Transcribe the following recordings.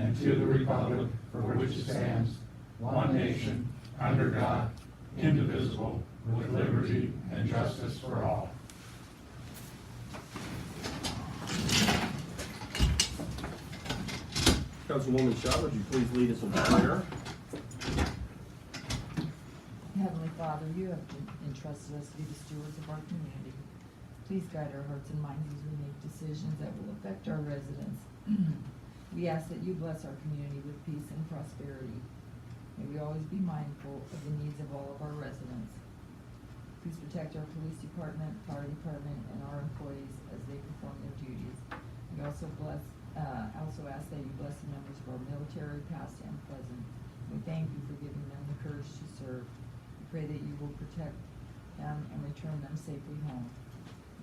and to the republic for which it stands, one nation, under God, indivisible, with liberty and justice for all. Councilwoman Shaw, would you please lead us in prayer? Heavenly Father, you have entrusted us to be the stewards of our community. Please guide our hearts and minds as we make decisions that will affect our residents. We ask that you bless our community with peace and prosperity. May we always be mindful of the needs of all of our residents. Please protect our police department, fire department, and our employees as they perform their duties. We also ask that you bless the members of our military, past and present. We thank you for giving them the courage to serve. We pray that you will protect them and return them safely home.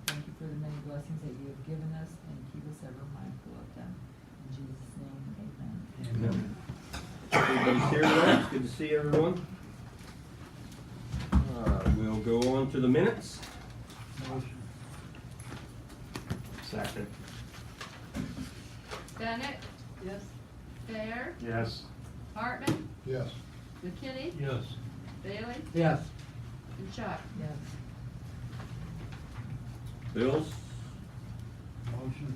Thank you for the many blessings that you have given us, and keep us ever mindful of them. In Jesus' name, amen. Amen. Everybody's here tonight. It's good to see everyone. We'll go on to the minutes. Motion. Second. Bennett? Yes. Fair? Yes. Hartman? Yes. McKinney? Yes. Bailey? Yes. And Chuck? Yes. Bills. Motion.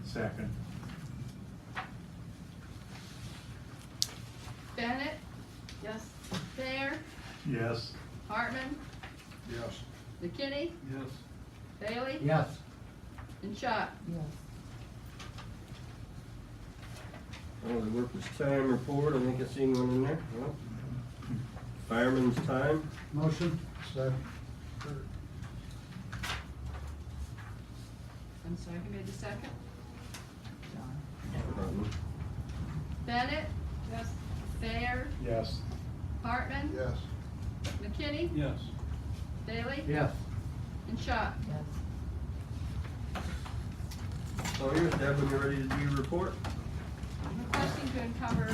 Second. Bennett? Yes. Fair? Yes. Hartman? Yes. McKinney? Yes. Bailey? Yes. And Chuck? Yes. Oh, the workers' time report. I think I seen one in there. No. Fireman's time. Motion. Second. I'm sorry, who made the second? John. Bennett? Yes. Fair? Yes. Hartman? Yes. McKinney? Yes. Bailey? Yes. And Chuck? Yes. So here's Deb, when you're ready to do your report. Requesting to encumber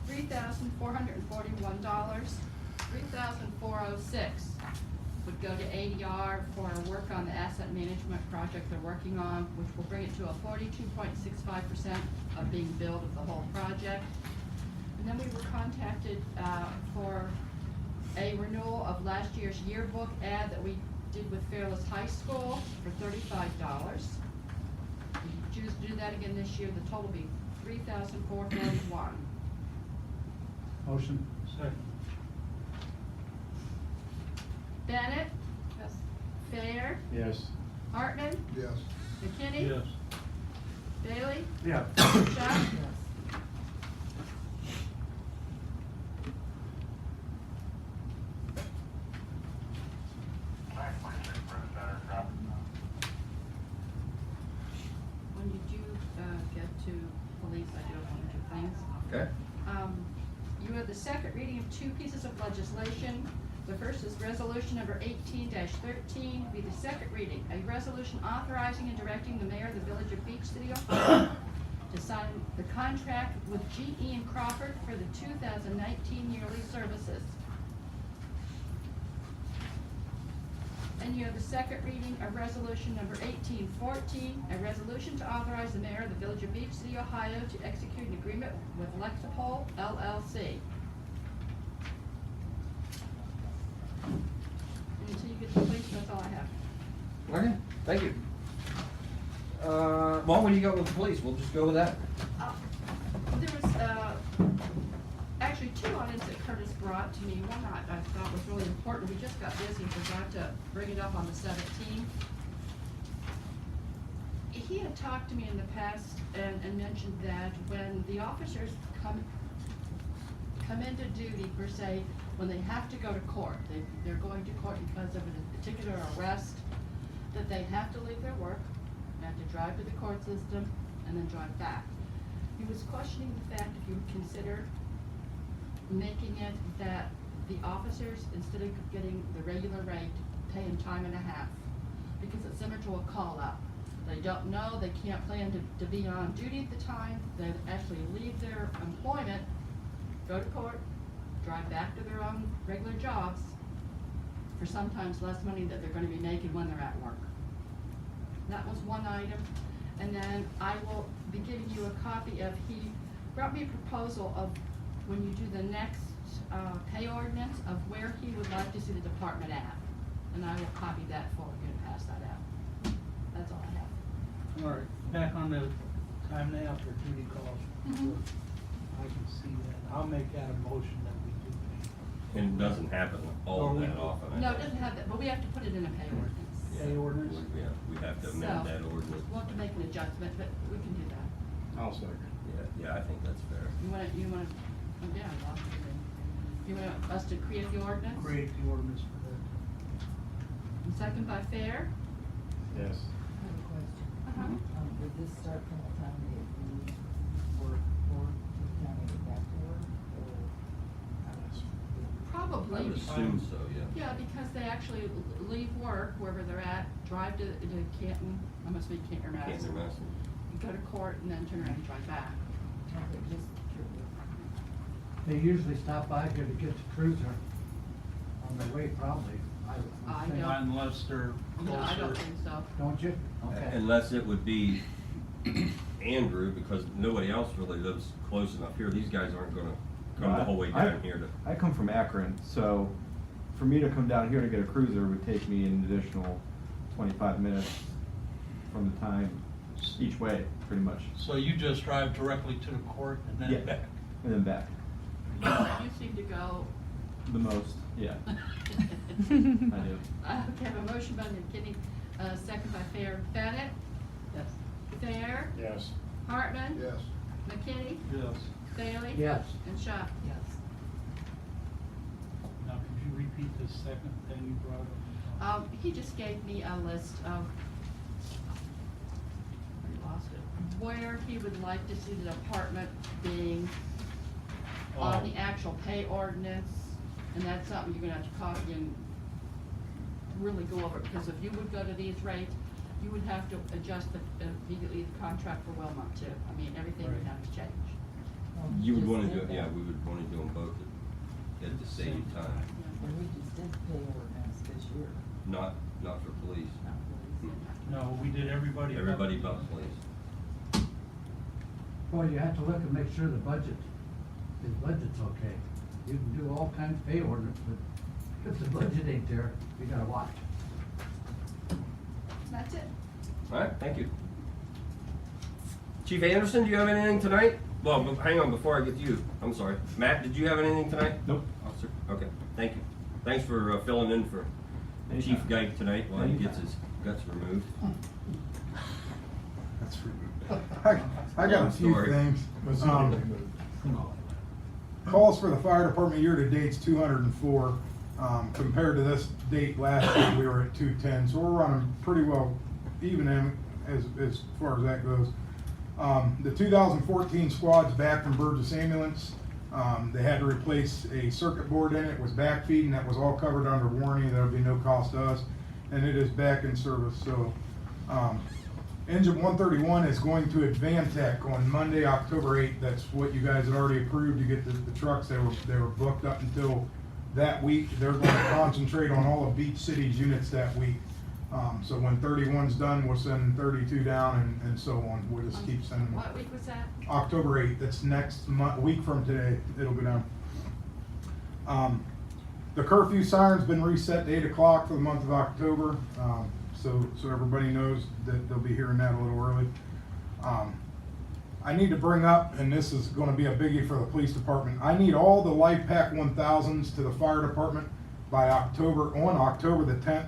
$3,441, $3,406 would go to ADR for work on the asset management project they're working on, which will bring it to a 42.65% of being billed of the whole project. And then we were contacted for a renewal of last year's yearbook ad that we did with Fairless High School for $35. If you choose to do that again this year, the total will be $3,441. Motion. Second. Bennett? Yes. Fair? Yes. Hartman? Yes. McKinney? Yes. Bailey? Yeah. Chuck? Yes. When you do get to police, I do have one or two things. Okay. You have the second reading of two pieces of legislation. The first is resolution number 18-13, be the second reading. A resolution authorizing and directing the mayor of the Village of Beach City, Ohio to sign the contract with GE and Crawford for the 2019 yearly services. And you have the second reading of resolution number 18-14, a resolution to authorize the mayor of the Village of Beach City, Ohio to execute an agreement with Lexipol LLC. And until you get the police, that's all I have. Okay, thank you. Well, when you go with the police, we'll just go with that. There was, actually two items that Curtis brought to me. One I thought was really important. We just got busy and forgot to bring it up on the 17th. He had talked to me in the past and mentioned that when the officers come into duty, per se, when they have to go to court, they're going to court because of a particular arrest, that they have to leave their work, have to drive to the court system, and then drive back. He was questioning the fact if you would consider making it that the officers, instead of getting the regular rate, pay in time and a half, because it's similar to a call-out. They don't know, they can't plan to be on duty at the time, they actually leave their employment, go to court, drive back to their own regular jobs, for sometimes less money that they're gonna be making when they're at work. That was one item, and then I will be giving you a copy of, he brought me a proposal of when you do the next, pay ordinance of where he would like to see the department at. And I will copy that for you and pass that out. That's all I have. All right, back on the time and a half for duty calls. Mhm. I can see that. I'll make that a motion that we do pay. And it doesn't happen all that often. No, it doesn't have that, but we have to put it in a pay ordinance. Pay ordinance. Yeah, we have to amend So, that ordinance. We'll have to make an adjustment, but we can do that. I'll second. Yeah, I think that's fair. You wanna, oh, yeah, I lost it then. You want us to create the ordinance? Create the ordinance for that. And second by Fair? Yes. I have a question. Uh-huh. Would this start from the time they leave work, or the time they get back to work, or? I Probably. would assume so, yeah. Yeah, because they actually leave work wherever they're at, drive to Canton, I must be Canton or Can't Madison. imagine. Go to court and then turn around and drive back. Okay, just curious. They usually stop by here to get the cruiser on the way, probably. I think. don't- Unless they're No, I don't closer. think so. Don't you? Okay. Unless it would be Andrew, because nobody else really lives close enough here. These guys aren't gonna come the whole way down here to. I come from Akron, so for me to come down here to get a cruiser would take me an additional 25 minutes from the time each way, pretty much, So you just drive directly to the court and Yeah. then back? and then back. You seem to go. The most, yeah. I do. Okay, I have a motion by McKinney, second by Fair. Bennett? Yes. Fair? Yes. Hartman? Yes. McKinney? Yes. Bailey? Yes. And Shaw? Yes. Now, could you repeat the second thing you brought up? He just gave me a list of, I lost it, where he would like to see the department being on Oh. the actual pay ordinance, and that's something you're gonna have to copy and really go over, because if you would go to these rates, you would have to adjust immediately the contract for Wilmot too. I mean, everything would Right. have to change. You would Just wanna did do it, yeah, that. we would wanna do them both at the same time. And we just did pay ordinance this year, Not for police. not police. No, we did everybody. Everybody but police. Well, you have to look and make sure the budget's okay. You can do all kinds of pay ordinance, but if the budget ain't there, you gotta watch. That's it. All right, thank you. Chief Anderson, do you have anything tonight? Well, hang on, before I get to you, I'm sorry. Matt, did you have anything tonight? Nope. Officer, okay, thank you. Thanks for filling in for Chief Anytime. Geik tonight while he gets Anytime. his guts removed. That's I got a few Story. things. Calls for the fire department year to date's 204. Compared to this date last year, we were at 210, so we're running pretty well even in as far as that goes. The 2014 squad's back from Burgess Ambulance. They had to replace a circuit board in it. It was back feeding. That was all covered under warranty. There would be no cost to us, and it is back in service. So, Engine 131 is going to Advantech on Monday, October 8th. That's what you guys had already approved to get the trucks. They were booked up until that week. They're going to concentrate on all of Beach City's units that week. So when 31's done, we'll send 32 down and so on. We'll just keep sending them. What week was that? October 8th, that's next month, week from today, it'll go down. The curfew siren's been reset to 8 o'clock for the month of October, so everybody knows that they'll be hearing that a little early. I need to bring up, and this is gonna be a biggie for the police department, I need all the Life Pack 1000s to the fire department by October the 10th,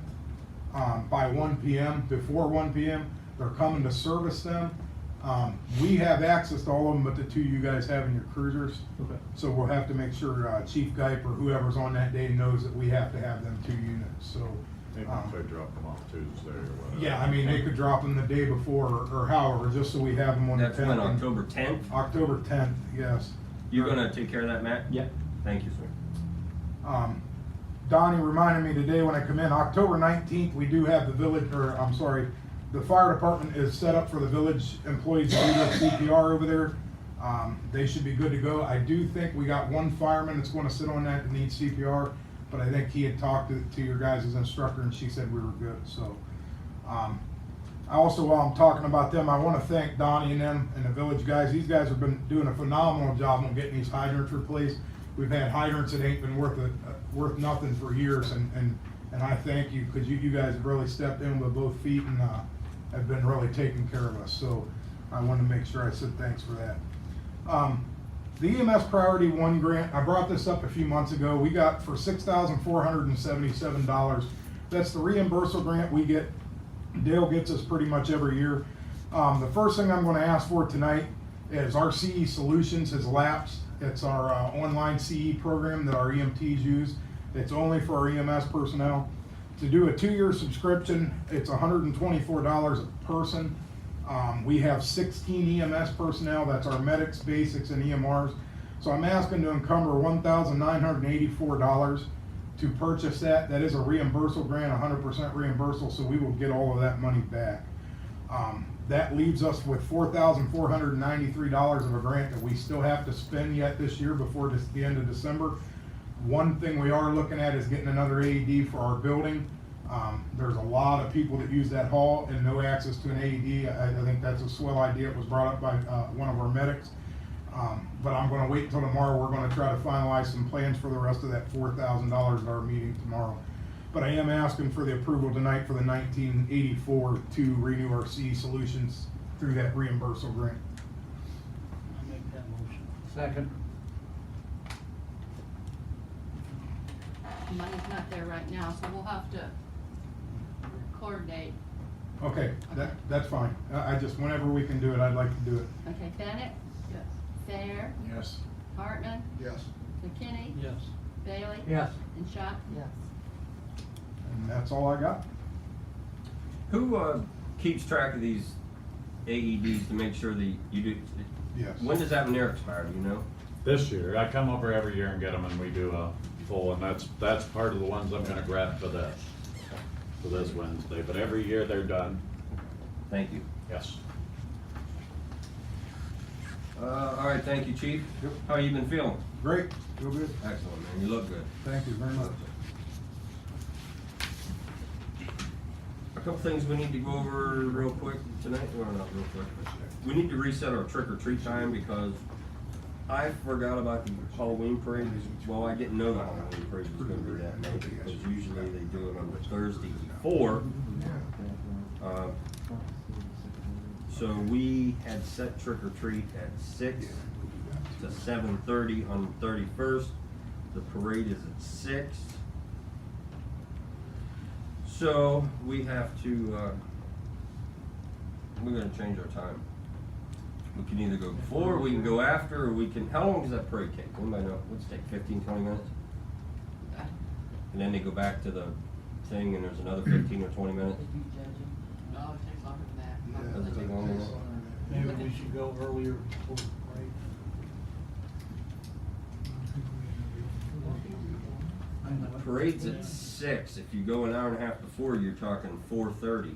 by 1 p.m., before 1 p.m. They're coming to service them. We have access to all of them, but the two you guys have in your cruisers. Okay. So we'll have to make sure Chief Geip or whoever's on that day knows that we have to have them 2 units, so. Maybe if they drop them off Tuesday or whatever. Yeah, I mean, they could drop them the day before or however, just so we have them on the 10th. That's when, October 10th? October 10th, yes. You're gonna take care of that, Matt? Yeah. Thank you, sir. Donnie reminded me today when I come in, October 19th, we do have the village, or I'm sorry, the fire department is set up for the village employees to do their CPR over there. They should be good to go. I do think we got one fireman that's gonna sit on that needs CPR. but I think he had talked to your guys' instructor and she said we were good, so. I also, while I'm talking about them, I wanna thank Donnie and them and the village guys. These guys have been doing a phenomenal job on getting these hydrants replaced. We've had hydrants that ain't been worth nothing for years, and I thank you, cause you guys have really stepped in with both feet and, have been really taking care of us, so I wanted to make sure I said thanks for that. The EMS Priority 1 grant, I brought this up a few months ago, we got for $6,477. That's the reimbursable grant we get. Dale gets us pretty much every year. The first thing I'm gonna ask for tonight is our CE Solutions has lapsed. It's our online CE program that our EMTs use. It's only for our EMS personnel. To do a 2-year subscription, it's $124 a person. We have 16 EMS personnel, that's our medics, basics, and EMRs. So I'm asking to encumber $1,984 to purchase that. That is a reimbursable grant, 100% reimbursable, so we will get all of that money back. That leaves us with $4,493 of a grant that we still have to spend yet this year before the end of December. One thing we are looking at is getting another AED for our building. There's a lot of people that use that hall and no access to an AED. I think that's a swell idea. It was brought up by one of our medics. But I'm gonna wait until tomorrow. We're gonna try to finalize some plans for the rest of that $4,000 at our meeting tomorrow. But I am asking for the approval tonight for the 1984 to renew our CE Solutions through that reimbursable grant. I'll make that motion. Second. Money's not there right now, so we'll have to coordinate. Okay, that's fine. I just, whenever we can do it, I'd like to do it. Okay, Bennett? Yes. Thayer? Yes. Hartman? Yes. McKinney? Yes. Bailey? Yes. And Schott? Yes. And that's all I got. Who keeps track of these AEDs to make sure that you do? Yes. When does that one there expire, do you know? This year, I come over every year and get them, and we do a full, and that's part of the ones I'm gonna grab for this Wednesday, but every year they're done, Thank you. yes. All right, thank you, Chief. How you been feeling? Great. Feel good. Excellent, man, you look good. Thank you very much. A couple things we need to go over real quick tonight, or not real quick. We need to reset our trick or treat time because I forgot about the Halloween parade. Well, I didn't know the Halloween parade was gonna be that night because usually they do it on the Thursday before. So we had set trick or treat at 6 to 7:30 on the 31st. The parade is at 6. So we have to, we're gonna change our time. We can either go before, we can go after, or we can, how long does that parade take? Anybody know? What's it take, 15, 20 minutes? And then they go back to the thing and there's another 15 or 20 minutes? No, it takes longer than that. Does it take longer than that? Maybe we should go earlier before, right? Parade's at 6. If you go an hour and a half before, you're talking 4:30.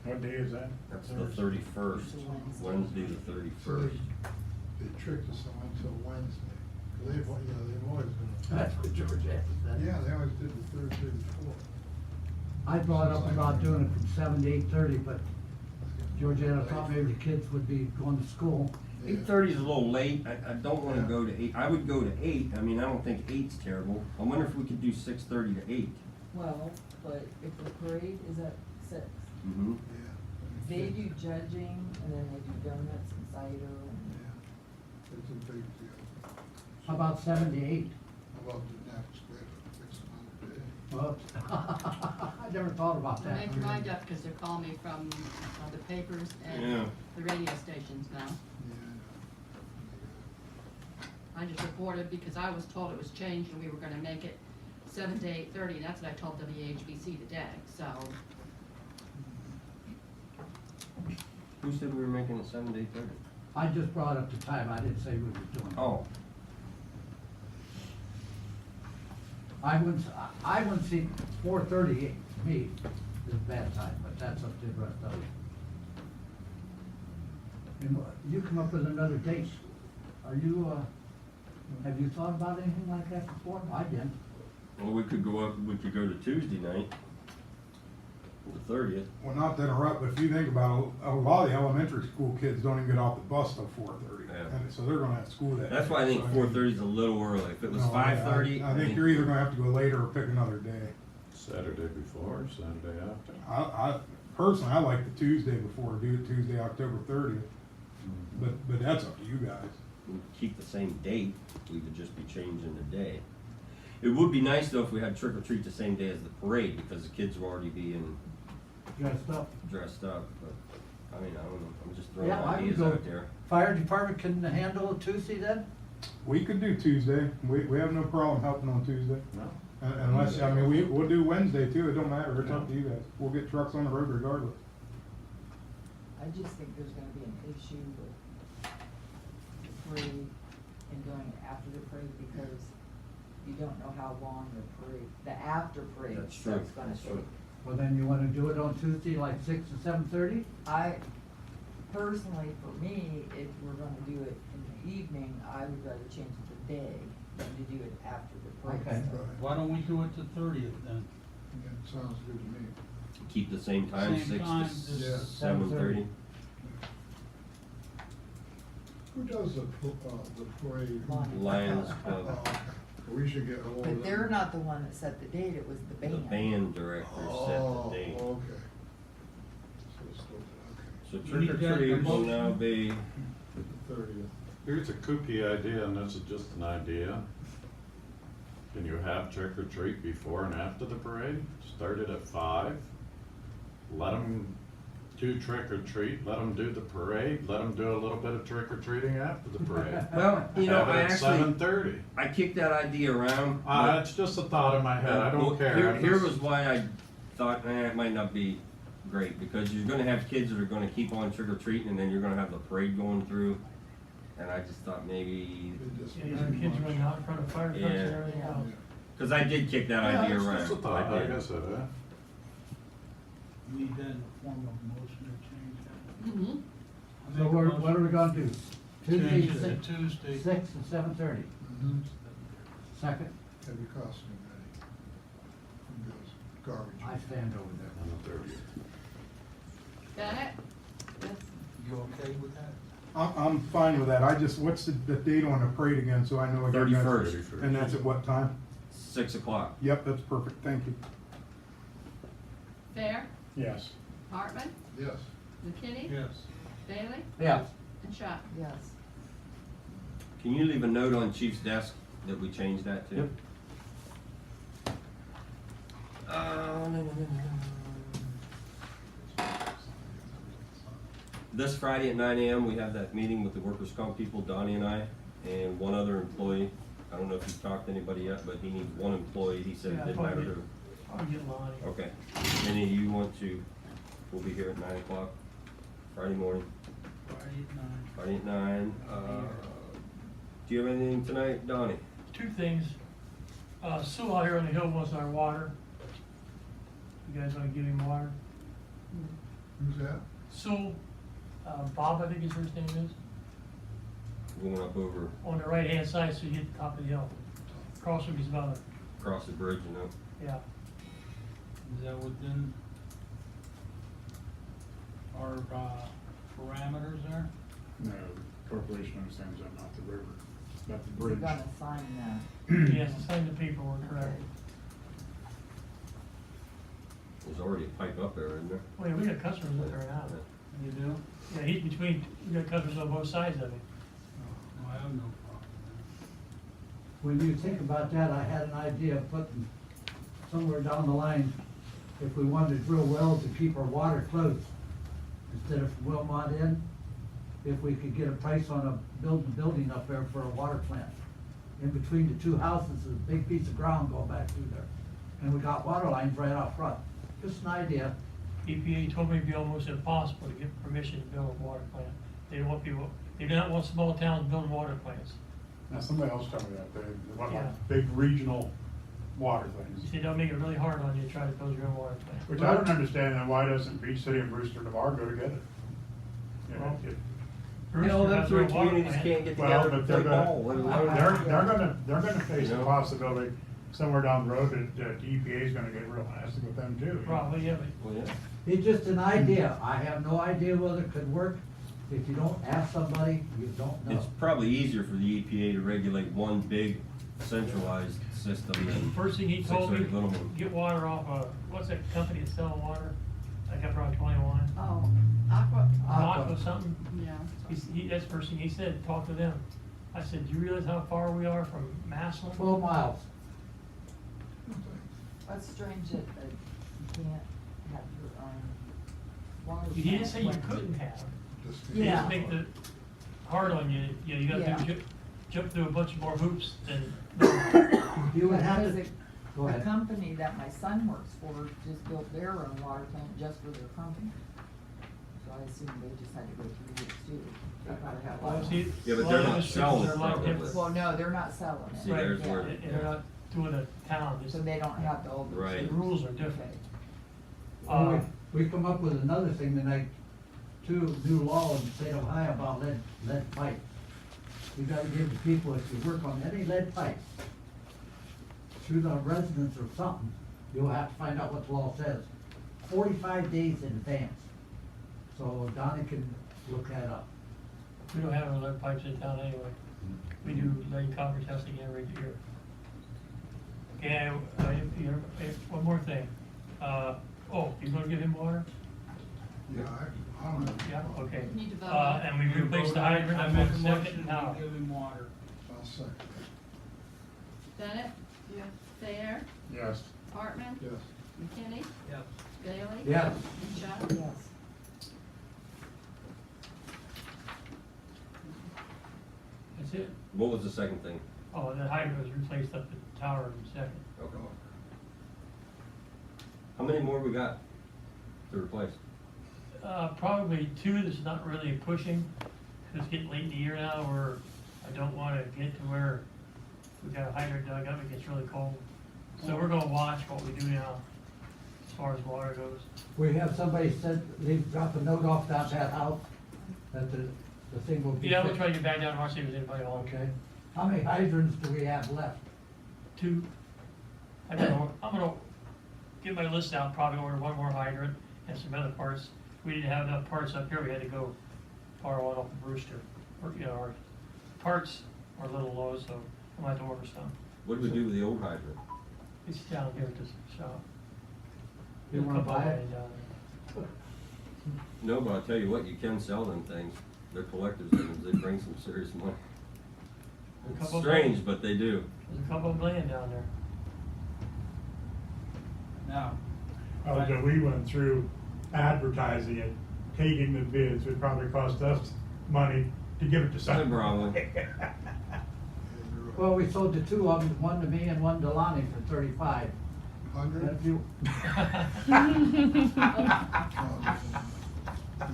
What day is that? That's the 31st, Wednesday the 31st. They tricked us until Wednesday. They've always been. That's what George said. Yeah, they always did the Thursday before. I brought up about doing it from 7 to 8:30, but Georgiana thought maybe the kids would be going to school. 8:30 is a little late. I don't wanna go to 8. I would go to 8. I mean, I don't think 8's terrible. I wonder if we could do 6:30 to 8. Well, but if the parade is at 6, Mm-hmm. Yeah. they do judging, and then they do donuts and cider, and Yeah, it's a big deal. How about 7 to 8? How about the next day, fix another day? Well, I never thought about I that. make your mind up because they're calling me from the papers Yeah. and the radio stations now. Yeah. I just reported because I was told it was changed and we were gonna make it 7 to 8:30, and that's what I told WHBC today, so. Who said we were making it 7 to 8:30? I just brought up the time, I didn't say we were doing it. Oh, I wouldn't see 4:30, to me, is a bad time, but that's up to the rest of you. And you come up with another date. Are you, Have you thought about anything like that before? I didn't. Well, we could go to Tuesday night, the 30th. Well, not to interrupt, but if you think about it, a lot of the elementary school kids don't even get off the bus till 4:30. Yeah. And so they're gonna have school that. That's why I think So, 4:30 is a little early. If it was no, 5:30. I think you're either gonna have to go later or pick another day. Saturday before, Saturday after. I personally, I like the Tuesday before, do it Tuesday, October 30th, but that's up to you guys. We'd keep the same date, we would just be changing the day. It would be nice though if we had trick or treat the same day as the parade, because the kids will already be Dressed up. dressed up, but, I mean, I don't know, I'm just throwing Yeah, I would ideas go. out there. Fire department can handle it Tuesday then? We could do Tuesday, we have no problem helping on Tuesday. No. Unless, I mean, we'll do Wednesday too, it don't matter, it's up to you guys, we'll get trucks on the road regardless. I just think there's gonna be an issue with the parade and going after the parade because you don't know how long the after parade That's true, stuff's gonna that's take. true. Well, then you wanna do it on Tuesday, like 6 to 7:30? I, personally, for me, if we're gonna do it in the evening, I would rather change it the day than to do it after the parade. Okay. stuff. Why don't we do it the 30th then? Yeah, it sounds good to me. Keep the same time, Same 6 time, to just 7:30. Who does the parade? Lions Club. Oh, we should get hold of them. But they're not the one that set the date, it was the The band. band director set the date. Oh, okay. So it's still, okay, So You trick or need that treat will promotion? now be, the 30th. Here's a kooky idea, and this is just an idea. Can you have trick or treat before and after the parade? Start it at 5. Let them do trick or treat, let them do the parade, let them do a little bit of trick or treating after the parade. well, you know, Have it I at actually, 7:30. I kicked that idea around. but- It's just a thought in my head, I Well, don't care. Here, I'm here just- was why I thought, it might not be great, because you're gonna have kids that are gonna keep on trick or treating, and then you're gonna have the parade going through. And I just thought maybe, It just- Yeah, some kids running out in front of fire trucks and Yeah. everything else. cause I did kick that Yeah, idea it's around. just a thought, I like did. I said, You need that in the form of a motion to change that. Mm-hmm. I So make a what are we gonna do? Tuesday, Change it to 6 Tuesday. 6 to 7:30. Mhm. Second, Have your costume ready. From those garbage. I stand over there. on the 30th. That, that's, You okay with that? I'm fine with that, what's the date on the parade again, so I know. I got that. 31st. And that's at what time? 6 o'clock. Yep, that's perfect, thank you. Fair, Yes. Hartman, Yes. McKinney, Yes. Bailey, Yeah. and Schott. Yes. Can you leave a note on Chief's desk that we change that to? Yep. This Friday at 9 a.m., we have that meeting with the workers' comp people, Donnie and I, and one other employee. I don't know if you've talked to anybody yet, but he needs one employee. He said it Yeah, didn't matter probably. who. I'll get Lonnie. Okay. Any of you want to, we'll be here at 9 o'clock, Friday morning, Friday at 9. Friday at 9. Do you have anything tonight, Donnie? Two things. Sue out here on the hill wants our water. You guys wanna give him water? Who's that? Sue, Bob, I think his first name is, Going up over, on the right-hand side, so you hit the top of the hill. Across from his mother, across the bridge, you know? yeah. Is that within our parameters there? No, the corporation understands I'm not the river, not the We're bridge. gonna sign that. Yes, sign the paperwork, correct. There's already a pipe up there, isn't there? Well, yeah, we got customers up there now. You do? Yeah, he's between, we got customers on both sides of him. No, I have no problem When you think about that, I had an idea of putting somewhere down the line, if we wanted to drill wells to keep our water close, instead of Wilmot in, if we could get a price on a building up there for a water plant. In between the two houses, there's a big piece of ground going back through there. And we got water lines right out front. Just an idea. EPA told me it'd be almost impossible to get permission to build a water plant. They don't want people, they do not want small towns building water plants. Now, somebody else told me that, they want Yeah. like big regional water You things. see, they'll make it really hard on you to try to build your own water plant. Which I don't understand, then why doesn't Beach City and Brewster Navarre go together? You know, Well, if You know, them has their three water communities plant. can't get Well, together to but they're play gonna, ball. What do we- they're gonna face You the know? possibility somewhere down the road that EPA is gonna get real nasty with them too. you know? Probably, yeah, but Well, yeah. It's just an idea. I have no idea whether it could work. If you don't ask somebody, you don't know. It's probably easier for the EPA to regulate one big centralized system than first thing he six told or me, eight little ones. get water off what's that company that's selling water? I kept around 21. Oh, Aqua, Aqua something. yeah. That's the first thing he said, talk to them. I said, do you realize how far we are from Massillon? 12 miles. That's strange that you can't have your own water. He didn't plant say you when- couldn't have. Just- He Yeah. just make the hard on you, you gotta Yeah. jump through a bunch more hoops than. You would have Because to, go the ahead. company that my son works for just built their own water plant just for their company. So I assume they just had to go through this too. They probably have a lot Well, of- see, Yeah, but a lot they're of not districts selling are it like probably. different. Well, no, they're not selling it. See, there's Yeah. where- And they're not doing a town, just, So they don't have the old. Right. the rules are different. Okay. Uh, We come up with another thing tonight, new law in the state of Ohio about lead pipe. You gotta give the people, if you work on any lead pipe, through the residence or something, you'll have to find out what the law says, 45 days in advance. So Donnie can look that up. we don't have any lead pipes in town anyway. We do lead and copper testing every year. Okay, one more thing. You gonna give him water? Yeah, I'm gonna, Yeah, okay. Need to vote on it. And we replaced the hydrant, I I'm make on a second motion now. that we give him water. I'll second. Bennett? Yes. Thayer? Yes. Hartman? Yes. McKinney? Yep. Bailey? Yes. And Judd? Yes. That's it. What was the second thing? Oh, the hydrant was replaced up at the tower in second. Okay. How many more we got to replace? Probably two that's not really pushing, 'cause it's getting late in the year now, where I don't wanna get to where we got a hydrant dug up, it gets really cold. So we're gonna watch what we do now, as far as water goes. We have somebody said, they dropped a note off down that house, that the thing will be Yeah, we'll fixed. try to get back down and see if there's anybody home. Okay. How many hydrants do we have left? Two. I'm gonna get my list out, probably order one more hydrant and some other parts. We didn't have enough parts up here, we had to go borrow one off of Brewster. Our parts are a little low, so I might have to order some. What do we do with the old hydrant? It's down here at this shop. You wanna Couple buy of it? days down there. No, but I'll tell you what, you can sell them things. They're collector's items, they bring some serious money. A It's couple of strange, them. but they do. There's a couple of them laying down there. Now, That we went through advertising it, taking the bids, would probably cost us money to give it to somebody. Probably. Well, we sold the two of them, one to me and one to Lonnie for 35. Hundred? If you,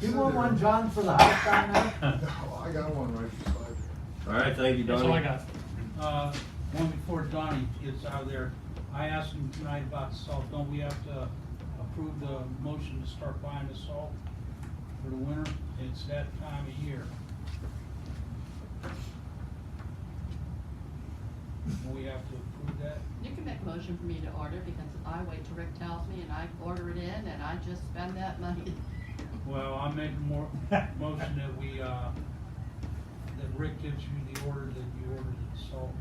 you want one, John, for the house down there? No, I got one right beside you. All right, thank you, That's Donnie. all I got. one before Donnie gets out of there, I asked him tonight about the salt, don't we have to approve the motion to start buying the salt for the winter? It's that time of year. Do we have to approve that? You can make a motion for me to order because I wait till Rick tells me and I order it in and I just spend that money. Well, I make a motion that we, that Rick gives you the order that you ordered the salt.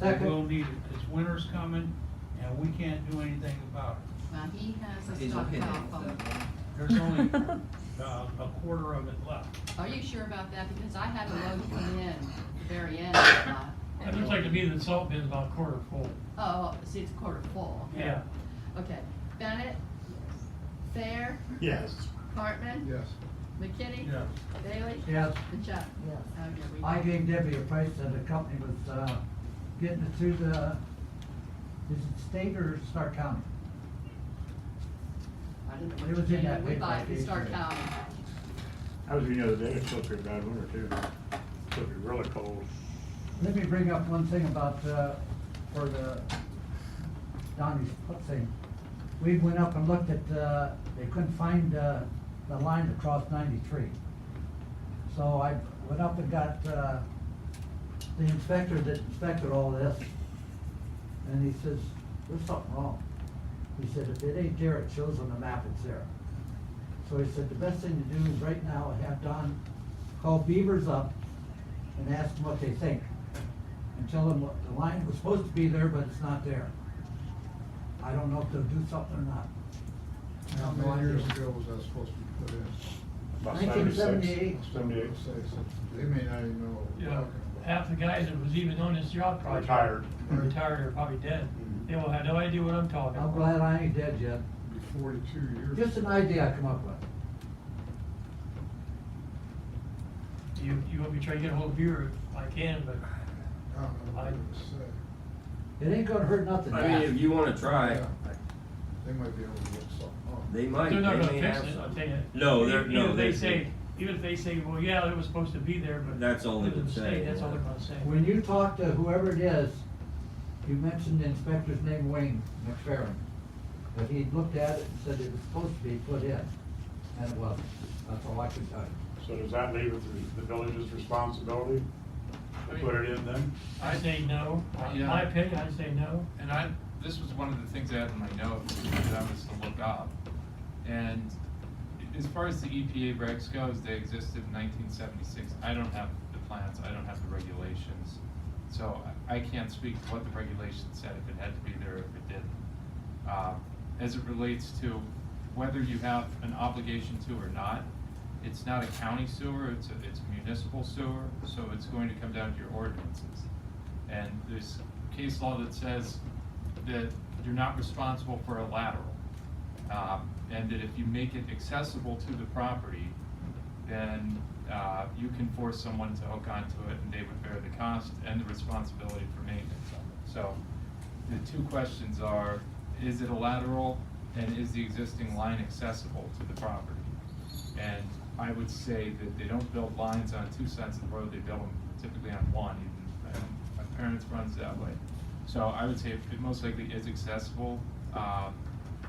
Second. We'll need it, cause winter's coming and we can't do anything about it. Now, he has a He's okay. stockpile full. There's only, a quarter of it left. Are you sure about that? Because I had a load come in at the very end of the lot. It looks like to me the salt bin's about a quarter full. Oh, see, it's a quarter full. Yeah. Okay, Bennett? Thayer? Yes. Hartman? Yes. McKinney? Yes. Bailey? Yes. And Judd? Yes. Okay, we. I gave Debbie a price that the company was, getting it through the, is it state or Stark County? I didn't know It what was you in paid, that we big buy it in package. Stark County. I was reading the other day, it's supposed to be a bad winter too. It's supposed to be really cold. Let me bring up one thing about, for the Donnie's thing. We went up and looked at, they couldn't find, the line across 93. So I went up and got, the inspector that inspected all this, and he says, there's something wrong. He said, if it ain't there, it shows on the map it's there. So he said, the best thing to do is right now have Don call Beavers up and ask them what they think. And tell them what, the line was supposed to be there, but it's not there. I don't know if they'll do something or not. I How have no many years idea. ago was that supposed to be put in? About 1978. 78. They may not even know what we're Yeah, talking about. half the guys that was even on this job project. Retired. Are retired or probably dead. They will have no idea what I'm talking I'm about. glad I ain't dead yet. Be 42 years. Just an idea I come up with. You want me to try to get a hold of you, or I can, but I don't know what I- to say. It ain't gonna hurt nothing. I mean, if you wanna try, Yeah. They might be able to look something up. they might, they're not they gonna may fix have it, I'll some. tell you. No, they're, Even no, if they they say, even if they say, well, yeah, it was supposed to be there, but. That's all they it was a would say, mistake, That's all yeah. they're gonna say. When you talk to whoever it is, you mentioned the inspector's name, Wayne McFerrin. But he looked at it and said it was supposed to be put in, and it wasn't. That's all I could tell you. So does that leave it to the village's responsibility to put it in then? I say no, Yeah. my opinion, I say no. And this was one of the things I had in my notes that I was to look up. And as far as the EPA regs goes, they existed in 1976. I don't have the plans, I don't have the regulations. So I can't speak to what the regulations said, if it had to be there, or if it didn't. As it relates to whether you have an obligation to or not, it's not a county sewer, it's a municipal sewer, so it's going to come down to your ordinances. And there's case law that says that you're not responsible for a lateral. And that if you make it accessible to the property, then you can force someone to hook onto it, and they would bear the cost and the responsibility for maintenance of it. So the two questions are, is it a lateral, and is the existing line accessible to the property? And I would say that they don't build lines on two sides of the road, they build them typically on one, even, my parents runs that way. So I would say it most likely is accessible,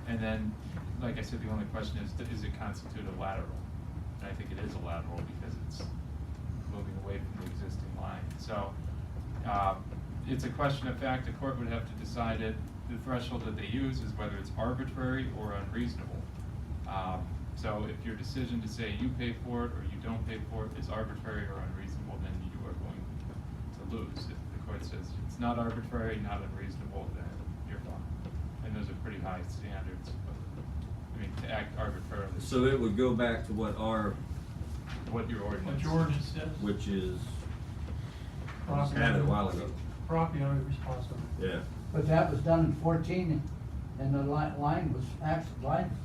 and then, like I said, the only question is it constitute a lateral? And I think it is a lateral because it's moving away from the existing line. So, it's a question of fact, the court would have to decide it. The threshold that they use is whether it's arbitrary or unreasonable. So if your decision to say you pay for it or you don't pay for it is arbitrary or unreasonable, then you are going to lose. If the court says it's not arbitrary, not unreasonable, then you're fine. And those are pretty high standards. I mean, to act arbitrarily. So it would go back to what What your ordinance. What your ordinance says. which is, Property had it a owner- while ago. Property owner responsible. Yeah. But that was done in 14, and the line was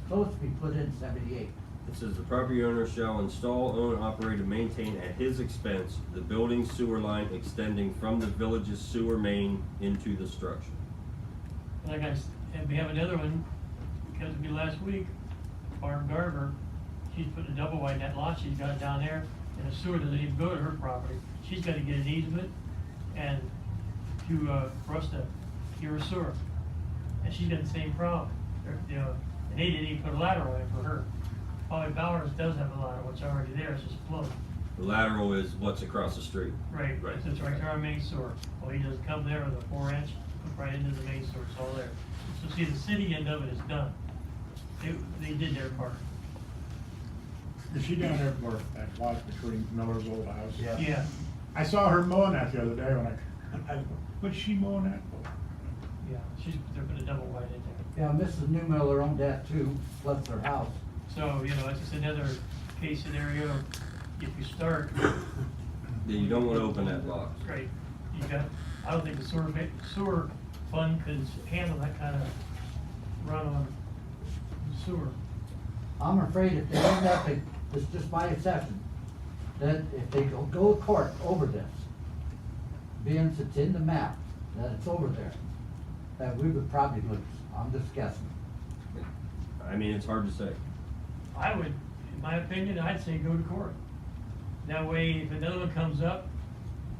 supposed to be put in 78. It says the property owner shall install, own, operate, and maintain at his expense the building sewer line extending from the village's sewer main into the structure. Like and we have another one, because it'd be last week, Barb Garber, she's putting a double wide in that lot she's got down there, and a sewer doesn't even go to her property. She's gotta get an easement and for us to give her sewer. And she's got the same problem, and they didn't even put a lateral in for her. Polly Bowers does have a lateral, it's already there, it's just floating. The lateral is what's across the street. Right, Right. it's right to our main sewer. Well, he doesn't come there with a 4-inch, right into the main sewer, it's all there. So see, the city end of it is done. They did their part. Is she down there where that was between Miller's old house? Yeah, I saw her mowing that the other day when what's she mowing that for? yeah, they're putting a double wide in there. Yeah, Mrs. Newmiller owned that too, floods her house. So, it's just another case scenario, if you start, Yeah, you don't wanna open that box. right, I don't think the sewer fund could handle that kind of run on sewer. I'm afraid if they end up, this is just my exception, that if they go to court over this, being it's in the map, that it's over there, that we would probably lose. I'm just guessing. I mean, it's hard to say. I would, in my opinion, I'd say go to court. That way, if another one comes up,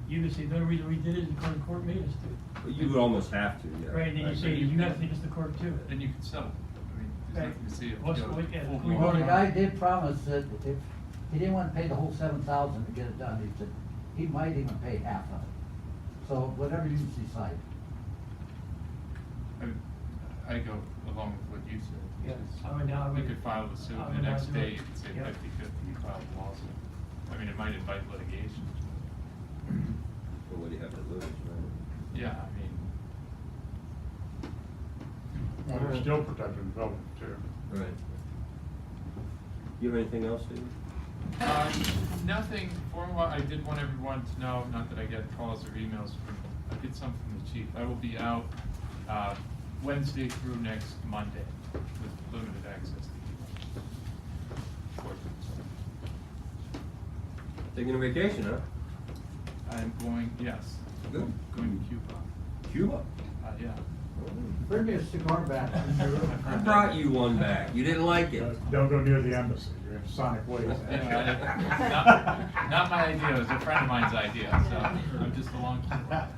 you can say, the only reason we did it is because the court made us do But you would almost have to, yeah. it. Right, and then you say, you have to take us to court too. Then you can settle. I mean, Okay. nothing to see it. What's go the weekend? full We blown. Well, the guy did promise that if, he didn't wanna pay the whole 7,000 to get it done, he said, he might even pay half of it. So whatever you decide. I go along with what you said. Yeah, which is I would- I We would- could file the suit I the would next not do day it. and say Yeah. 50/50, you file the lawsuit. I mean, it might invite litigation. Well, what do you have to lose, right? Yeah, I mean, Well, we're still protecting the building too. Right. You have anything else, Steve? nothing formal. I did want everyone to know, not that I get calls or emails from, I get some from the chief. I will be out, Wednesday through next Monday with limited access to email. Taking a vacation, huh? I'm going, yes. Good. Going to Cuba. Cuba? Yeah. Bring me a cigar back. I brought you one back. You didn't like it. Don't go near the embassy, you have sonic waves. Not my idea, it was a friend of mine's idea, so I'm just along for the ride.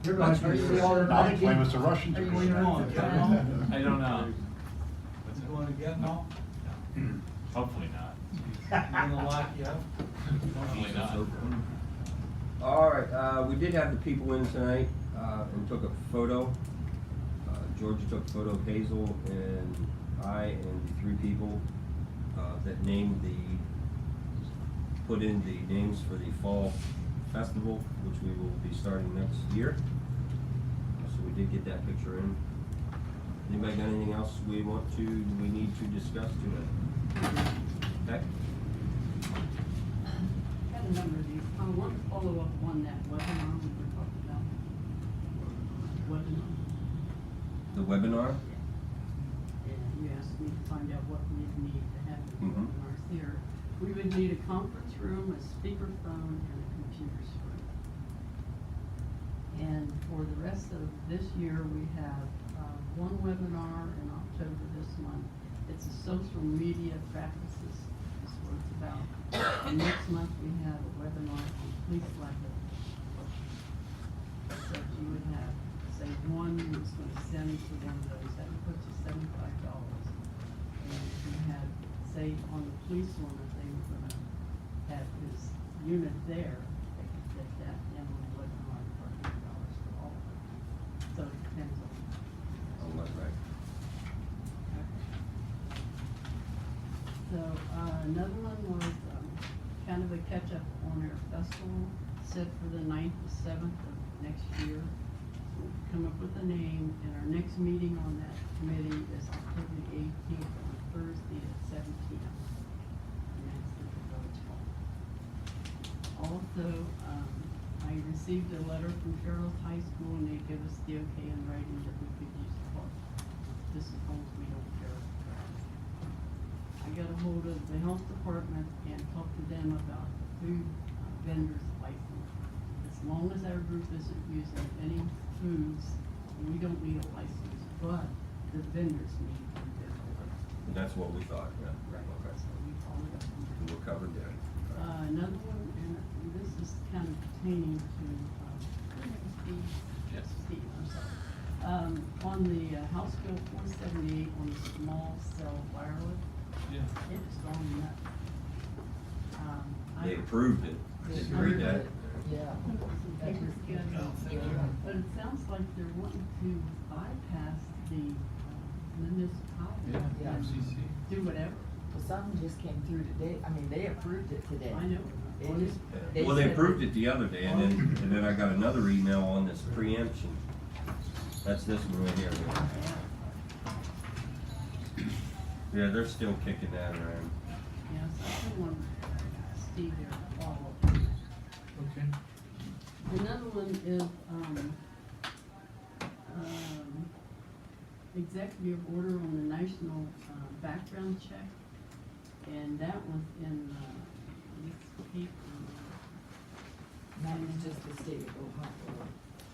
You're going to see all the Now they claim it's a Russian. Are you going around? I don't know. What's it? Going again, no? Hopefully not. Gonna lock you up? Hopefully not. All right, we did have the people in tonight, and took a photo. Georgia took a photo of Hazel and I and the three people, that named put in the names for the fall festival, which we will be starting next year. So we did get that picture in. Anybody got anything else we need to discuss today? Okay? Got a number of these. I want to follow up on that webinar we were talking about. Webinar. The webinar? And you asked me to find out what we'd need to have the Mhm. webinars here. We would need a conference room, a speakerphone, and a computer screen. And for the rest of this year, we have one webinar in October this month. It's a social media practices, is what it's about. And next month, we have a webinar on police liability. So you would have, say, one that's going to send to one of those, that would put you $75. And if you had, say, on the police one, if they were going to have his unit there, they could get that in on the webinar for $100 for all of them. So it depends on. Oh, that's right. So, another one was, kind of a catch-up on our festival, set for the 9th to 7th of next year. We'll come up with a name, and our next meeting on that committee is October the 18th, on Thursday at 7 p.m. And that's at the Village Hall. Also, I received a letter from Fairfield High School, and they give us the okay in writing that we could use the park. Just as long as we don't care. I got a hold of the health department and talked to them about food vendors license. As long as our group isn't using any foods, we don't need a license, but the vendors need a vendor. And that's what we thought, yeah. Right, Okay. so we followed up on that. We're covered there. Another one, and this is kind of pertaining to, Steve. Yes. Steve, I'm sorry. On the House Bill 478 on the small cell wireless, Yeah. it is going nuts. They approved it. Did you read that? Yeah. That was good. But it sounds like they're wanting to bypass the municipality. Yeah. and FCC. Do whatever. Well, something just came through today, I mean, they approved it today. I know. It just- Well, they said- approved it the other day, and then I got another email on this preemption. That's this one right here. Yeah, they're still kicking that around. Yes, I do want Steve there to follow up. Okay. Another one is, executive order on the national, background check. And that was in, this paper. That was just the state of Ohio.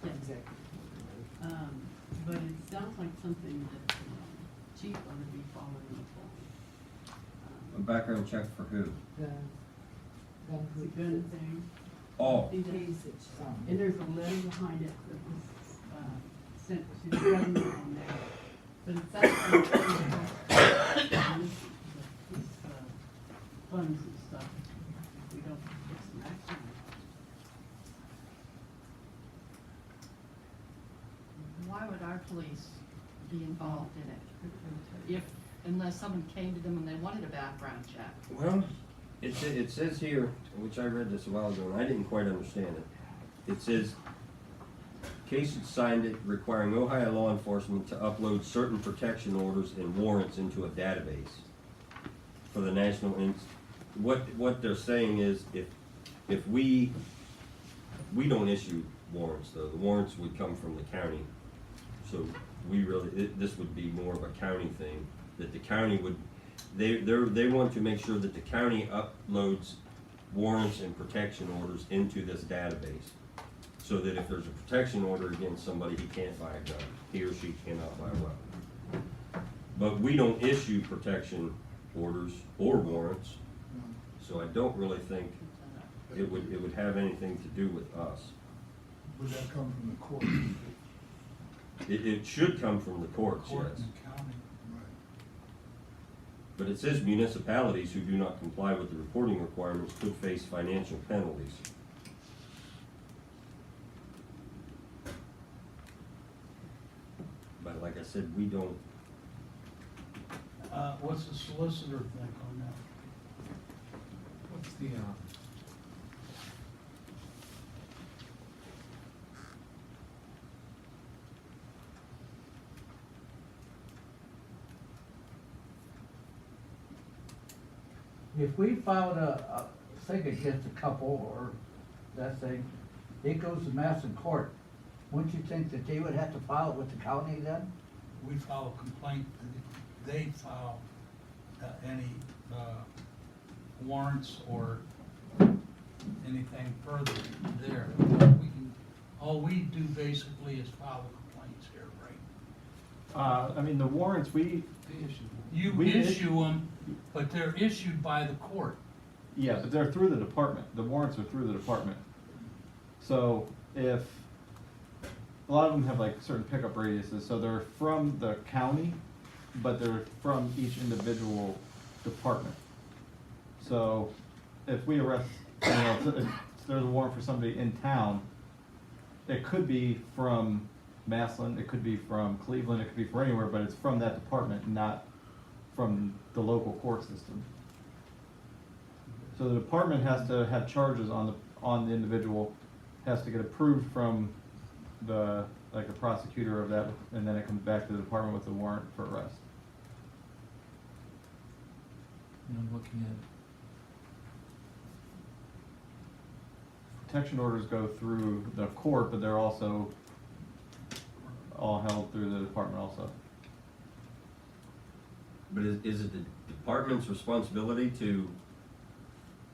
Yeah. Executive. But it sounds like something that, chief ought to be following up A on. background check for who? The gun It's a proof. good thing. Oh, See that? Usage, something. And there's a letter behind it that was, sent to the government on that. But it's actually, funds and stuff if we don't put some action on Why would our police be involved in it? Unless someone came to them and they wanted a background check. Well, it says here, which I read this a while ago, and I didn't quite understand it. It says, Case had signed it requiring Ohio law enforcement to upload certain protection orders and warrants into a database for the national, what they're saying is if we don't issue warrants though, the warrants would come from the county. So this would be more of a county thing, that the county would, they want to make sure that the county uploads warrants and protection orders into this database. So that if there's a protection order against somebody, he can't buy a gun, he or she cannot buy a weapon. But we don't issue protection orders or warrants, so I don't really think it would have anything to do with us. Would that come from the court? It should come from the courts, Court yes. and county, right. But it says municipalities who do not comply with the reporting requirements could face financial penalties. But like I said, we don't. What's the solicitor think on that? What's the, If we filed a thing against a couple or that thing, it goes to Madison court, wouldn't you think that they would have to file it with the county then? We file a complaint, that they file any warrants or anything further there. All we do basically is file the complaints here, right? I mean, the warrants, You We issue them, but they're issued by the court. yeah, but they're through the department. The warrants are through the department. So if, a lot of them have like certain pickup radiuses, so they're from the county, but they're from each individual department. So if we arrest, if there's a warrant for somebody in town, it could be from Massillon, it could be from Cleveland, it could be from anywhere, but it's from that department, not from the local court system. So the department has to have charges on the individual, has to get approved from the prosecutor of that, and then it comes back to the department with a warrant for arrest. and I'm looking at, Protection orders go through the court, but they're also all held through the department also. But is it the department's responsibility to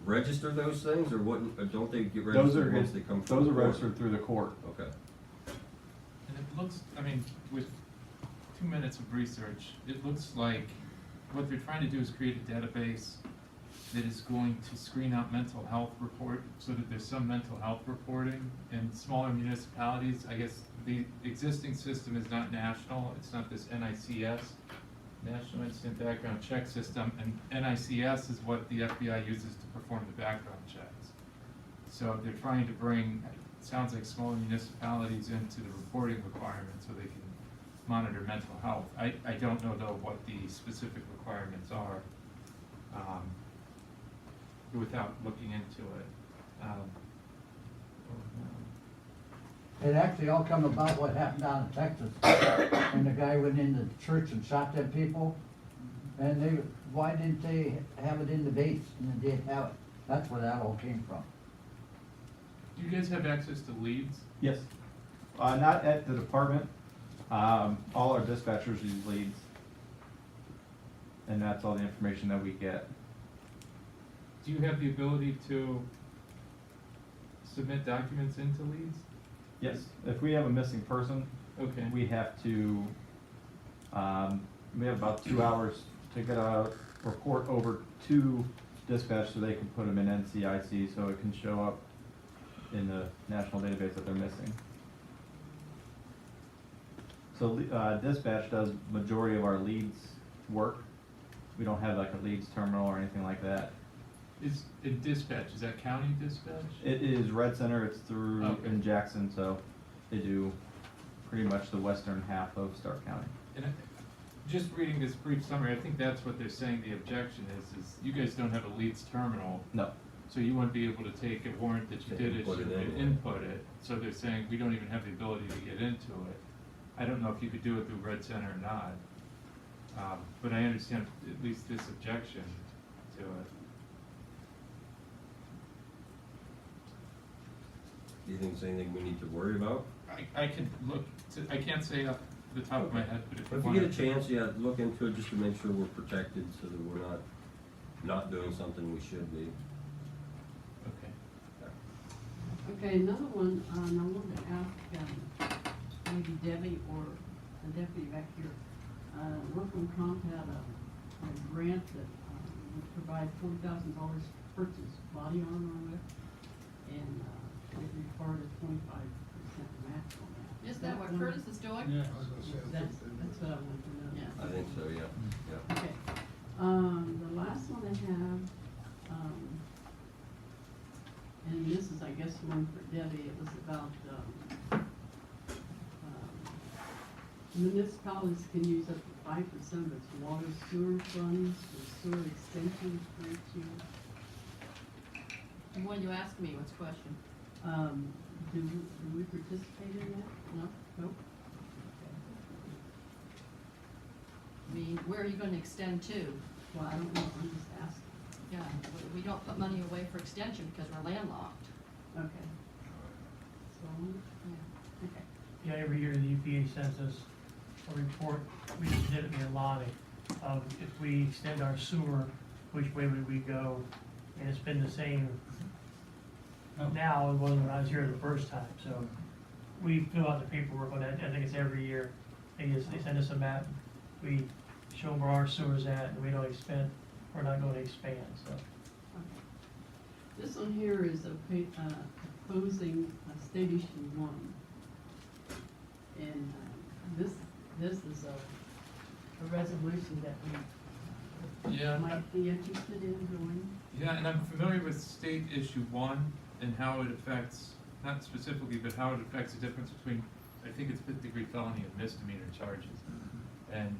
register those things, or wouldn't, or don't they get Those registered are, once they come from those the are court? registered through the court. Okay. and it looks, I mean, with 2 minutes of research, it looks like what they're trying to do is create a database that is going to screen out mental health report, so that there's some mental health reporting. In smaller municipalities, I guess the existing system is not national, it's not this NICS, National Instant Background Check System, and NICS is what the FBI uses to perform the background checks. So they're trying to bring, it sounds like smaller municipalities into the reporting requirements so they can monitor mental health. I don't know though what the specific requirements are, without looking into it. It actually all come about what happened down in Texas, when the guy went into the church and shot them people, and why didn't they have it in the base, and they did have it? That's where that all came from. Do you guys have access to leads? Yes. Not at the department. All our dispatchers use leads. And that's all the information that we get. Do you have the ability to submit documents into leads? Yes, if we have a missing person, Okay. we have to, we have about 2 hours to get a report over to dispatch so they can put them in NCIC so it can show up in the national database that they're missing. So dispatch does majority of our leads work. We don't have like a leads terminal or anything like that. Is it dispatch, is that county dispatch? It is Red Center, it's through Okay. in Jackson, so they do pretty much the western half of Stark County. And just reading this brief summary, I think that's what they're saying the objection is you guys don't have a Leeds terminal. No. So you wouldn't be able to take a warrant that you To did input issue it and in. input it. So they're saying we don't even have the ability to get into it. I don't know if you could do it through Red Center or not. But I understand at least this objection to it. Do you think it's anything we need to worry about? I could look, I can't say off the top of my head, but if you If want you get a chance, yeah, look into it just to make sure we're protected so that we're not doing something we should be. Okay. Okay, another one, I wanted to ask, maybe Debbie or the deputy back here. Workman Comp had a grant that would provide $40,000 purchase body armor with, and it required a 25% match on that. Is that what Curtis is doing? Yeah. I was gonna say, I That's think what I wanted to know. Yes. I think so, yeah. Okay, the last one I have, and this is, I guess, one for Debbie, it was about, municipalities can use up to 5% of its water sewer funds for sewer extensions for each year. And when you ask me, what's the question? Do we participate in that? No? Nope. I mean, where are you gonna extend to? Well, I don't know, I'm just asking. Yeah, we don't put money away for extension because we're landlocked. Okay. So, Yeah. okay. Yeah, every year the EPA sends us a report, we just did it near Lonnie, of if we extend our sewer, which way would we go? And it's been the same now as it was when I was here the first time, so we fill out the paperwork on that, I think it's every year. They send us a map, we show them where our sewer's at, and we don't expend, we're not gonna expand, so. Okay. This one here is opposing Station 1. And this is a resolution that we Yeah. might be interested in doing. Yeah, and I'm familiar with state issue 1 and how it affects, not specifically, but how it affects the difference between, I think it's 5th-degree felony and misdemeanor charges. And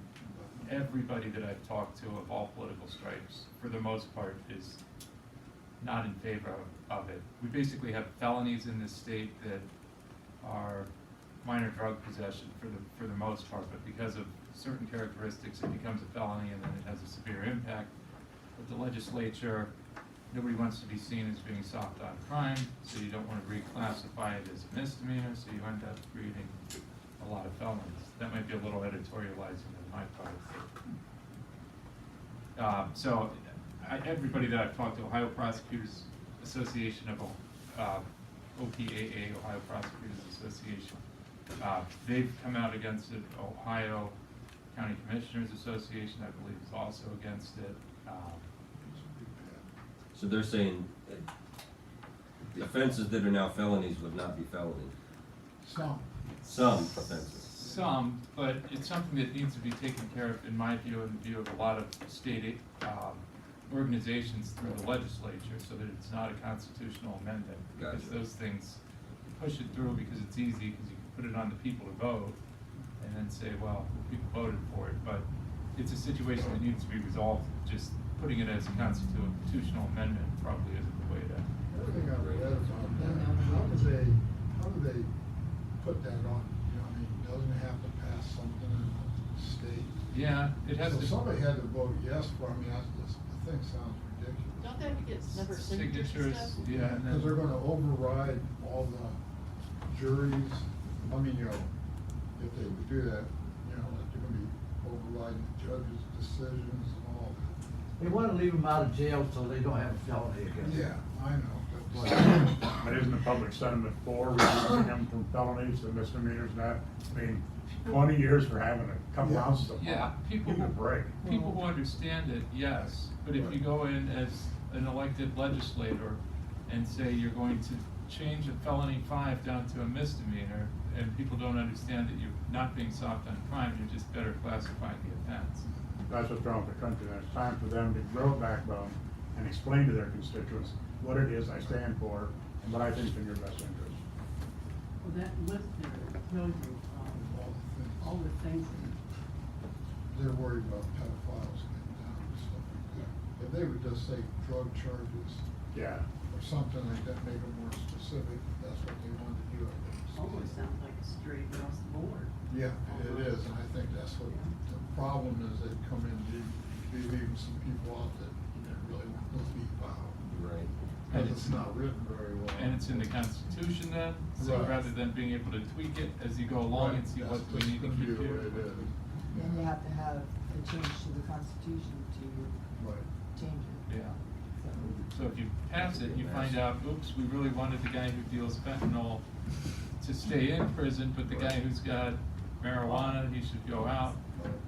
everybody that I've talked to of all political stripes, for the most part, is not in favor of it. We basically have felonies in this state that are minor drug possession for the most part, but because of certain characteristics, it becomes a felony and then it has a severe impact. But the legislature, nobody wants to be seen as being soft on crime, so you don't want to reclassify it as a misdemeanor, so you end up creating a lot of felonies. That might be a little editorializing on my part. So everybody that I've talked to, Ohio Prosecutors Association of OPAA, Ohio Prosecutors Association, they've come out against it. Ohio County Commissioners Association, I believe, is also against it. So they're saying the offenses that are now felonies would not be felonies. Some offenses. Some, but it's something that needs to be taken care of, in my view, and the view of a lot of state organizations through the legislature, so that it's not a constitutional amendment. Because Gotcha. those things, you push it through because it's easy, because you can put it on the people to vote, and then say, well, people voted for it, but it's a situation that needs to be resolved. Just putting it as a constitutional amendment probably isn't the way to. everything I've read about that, how do they put that on? You know, I mean, doesn't it have to pass something in the state? Yeah, it has So to. somebody had to vote yes for me, the thing sounds ridiculous. Don't they have to get number of signatures and stuff? Yeah, and Because they're then, gonna override all the juries, I mean, you know, if they would do that, you know, that they're gonna be overriding the judges' decisions and all. They wanna leave them out of jail so they don't have a felony against them. Yeah, I know, but. But isn't the public sentiment for reducing them from felonies to misdemeanors not? I mean, 20 years for having a couple Yeah. ounces of yeah, pot. people, Give it a break. people who understand it, yes, but if you go in as an elected legislator and say you're going to change a felony 5 down to a misdemeanor, and people don't understand that you're not being soft on crime, you're just better classifying the offense. That's what's wrong with the country. It's time for them to grow a backbone and explain to their constituents what it is I stand for and what I think is in your best interest. Well, that list there tells you, all the things that They're worried about pedophiles getting down and stuff like that. If they would just say drug charges Yeah. or something like that, make it more specific, that's what they want to do, I think. almost sounds like a straight across the board. Yeah, it is, and I think that's what the problem is, they come in, they leaving some people out that you didn't really want to be found. Right. And it's not written very well. And it's in the Constitution then, so Right. rather than being able to tweak it as you go along and see what we need to keep That's here. just the way it is. Then you have to have a change to the Constitution to Right. change it. Yeah. So, So if you pass it, you find out, oops, we really wanted the guy who deals fentanyl to stay in prison, but the guy who's got marijuana, he should go out.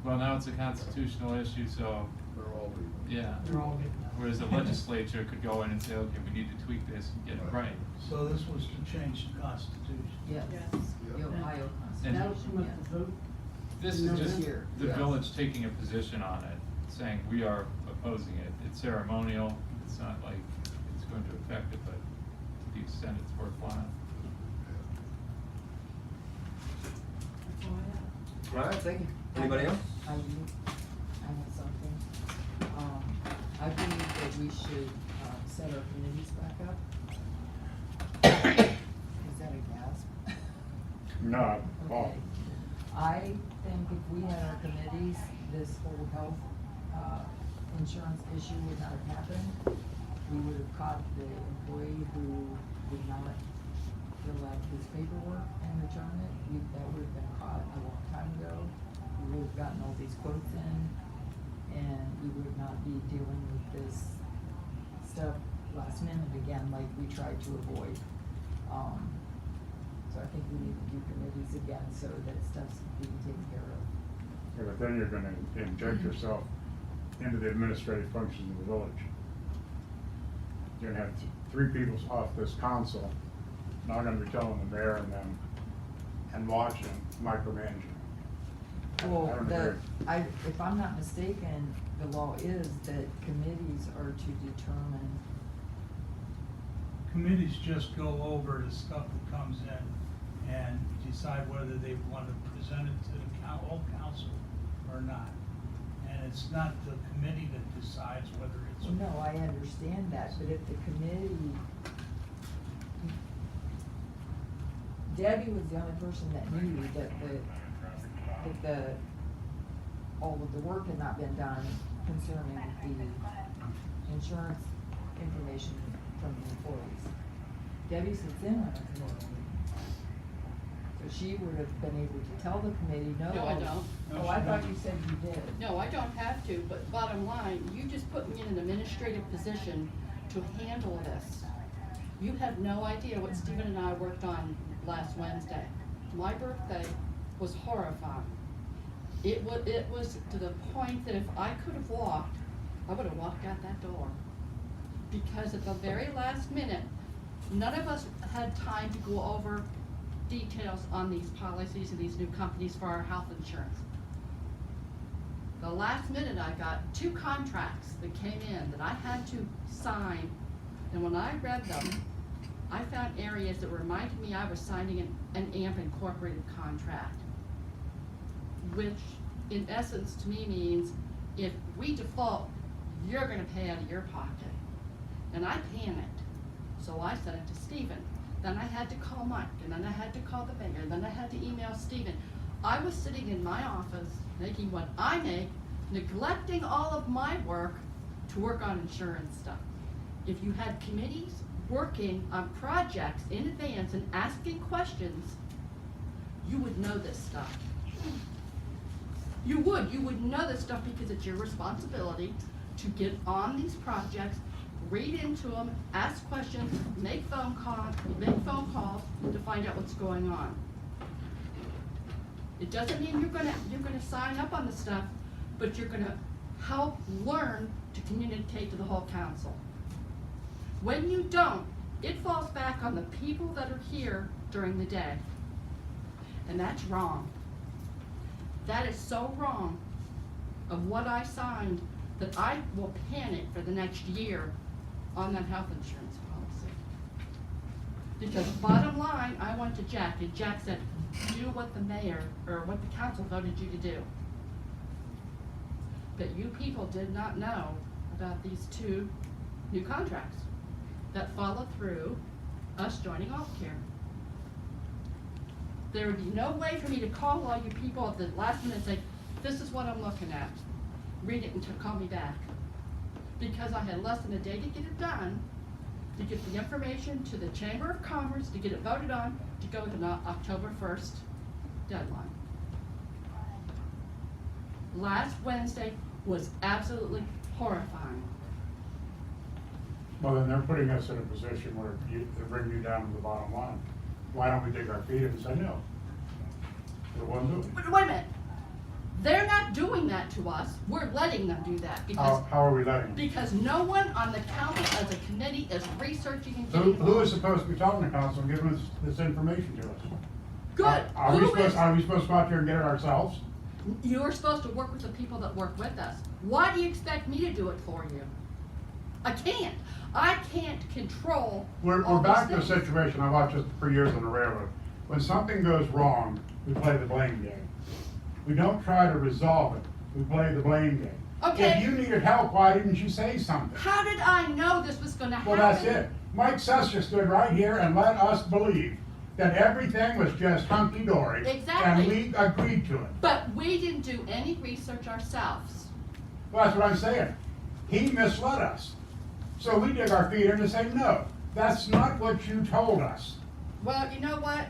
Well, now it's a constitutional issue, so, They're all legal. yeah. They're all getting that. Whereas the legislature could go in and say, okay, we need to tweak this and get it right. So this was to change the Constitution. yes, the Ohio And- That'll Constitution, come yes. up to vote. This is No, just this year, the yes. village taking a position on it, saying we are opposing it. It's ceremonial, it's not like it's going to affect it, but to the extent it's worthwhile. That's all I have. All right, thank you. Anybody else? I do, I have something. I believe that we should, set our committees back up. Is that a gasp? No, Okay. I think if we had our committees, this whole health, insurance issue would not have happened. We would have caught the employee who did not fill out his paperwork and return it. That would have been caught a long time ago. We would have gotten all these quotes in, and we would not be dealing with this stuff last minute again like we tried to avoid. So I think we need to do committees again so that stuff's being taken care of. Yeah, but then you're gonna inject yourself into the administrative functions of the village. You're gonna have three people off this council, not gonna be telling the mayor and them, and watching, micromanaging. I Well, don't the, agree. if I'm not mistaken, the law is that committees are to determine, Committees just go over the stuff that comes in and decide whether they want to present it to the whole council or not. And it's not the committee that decides whether it's. well, no, I understand that, but if the committee, Debbie was the only person that knew that all of the work had not been done concerning the insurance information from the employees. Debbie sits in on a committee. So she would have been able to tell the committee, no. No, I don't. Oh, I thought you said you did. No, I don't have to, but bottom line, you just put me in an administrative position to handle this. You have no idea what Stephen and I worked on last Wednesday. My birthday was horrifying. It was to the point that if I could have walked, I would have walked out that door. Because at the very last minute, none of us had time to go over details on these policies and these new companies for our health insurance. The last minute, I got 2 contracts that came in that I had to sign, and when I read them, I found areas that reminded me I was signing an AMP Incorporated contract, which in essence to me means if we default, you're gonna pay out of your pocket. And I panicked, so I sent it to Stephen. Then I had to call Mike, and then I had to call the banker, and then I had to email Stephen. I was sitting in my office, making what I make, neglecting all of my work to work on insurance stuff. If you had committees working on projects in advance and asking questions, you would know this stuff. You would know this stuff because it's your responsibility to get on these projects, read into them, ask questions, make phone calls to find out what's going on. It doesn't mean you're gonna sign up on the stuff, but you're gonna help learn to communicate to the whole council. When you don't, it falls back on the people that are here during the day. And that's wrong. That is so wrong of what I signed that I will panic for the next year on that health insurance policy. Because bottom line, I went to Jack, and Jack said, do what the mayor, or what the council voted you to do. But you people did not know about these 2 new contracts that follow through us joining Care. There would be no way for me to call all you people at the last minute and say, this is what I'm looking at. Read it and call me back. Because I had less than a day to get it done, to get the information to the Chamber of Commerce, to get it voted on, to go with an October 1st deadline. Last Wednesday was absolutely horrifying. Well, then they're putting us in a position where they bring you down to the bottom line. Why don't we dig our feet in and say no? They won't do it. But wait a minute. They're not doing that to us. We're letting them do that because How are we letting them? because no one on the council as a committee is researching and Who getting. is supposed to be talking to council and giving us this information to us? Good. Are we Who supposed, is- are we supposed to go out there and get it ourselves? You're supposed to work with the people that work with us. Why do you expect me to do it for you? I can't. I can't control We're all back these to a things. situation I watched this for years on the railroad. When something goes wrong, we play the blame game. We don't try to resolve it. We play the blame game. Okay. If you needed help, why didn't you say something? How did I know this was gonna happen? Well, that's it. Mike Sessions stood right here and let us believe that everything was just hunky-dory. Exactly. And we agreed to it. But we didn't do any research ourselves. Well, that's what I'm saying. He misled us. So we dig our feet in and say, no, that's not what you told us. Well, you know what?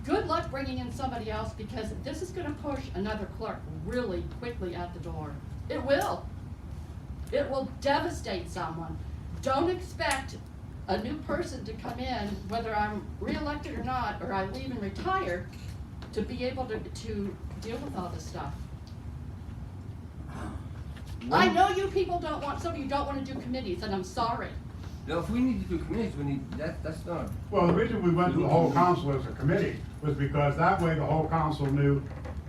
Good luck bringing in somebody else because this is gonna push another clerk really quickly out the door. It will. It will devastate someone. Don't expect a new person to come in, whether I'm reelected or not, or I leave and retire, to be able to deal with all this stuff. I know you people don't want, some of you don't wanna do committees, and I'm sorry. Now, if we need to do committees, we need, that's not. Well, the reason we went to the whole council as a committee was because that way the whole council knew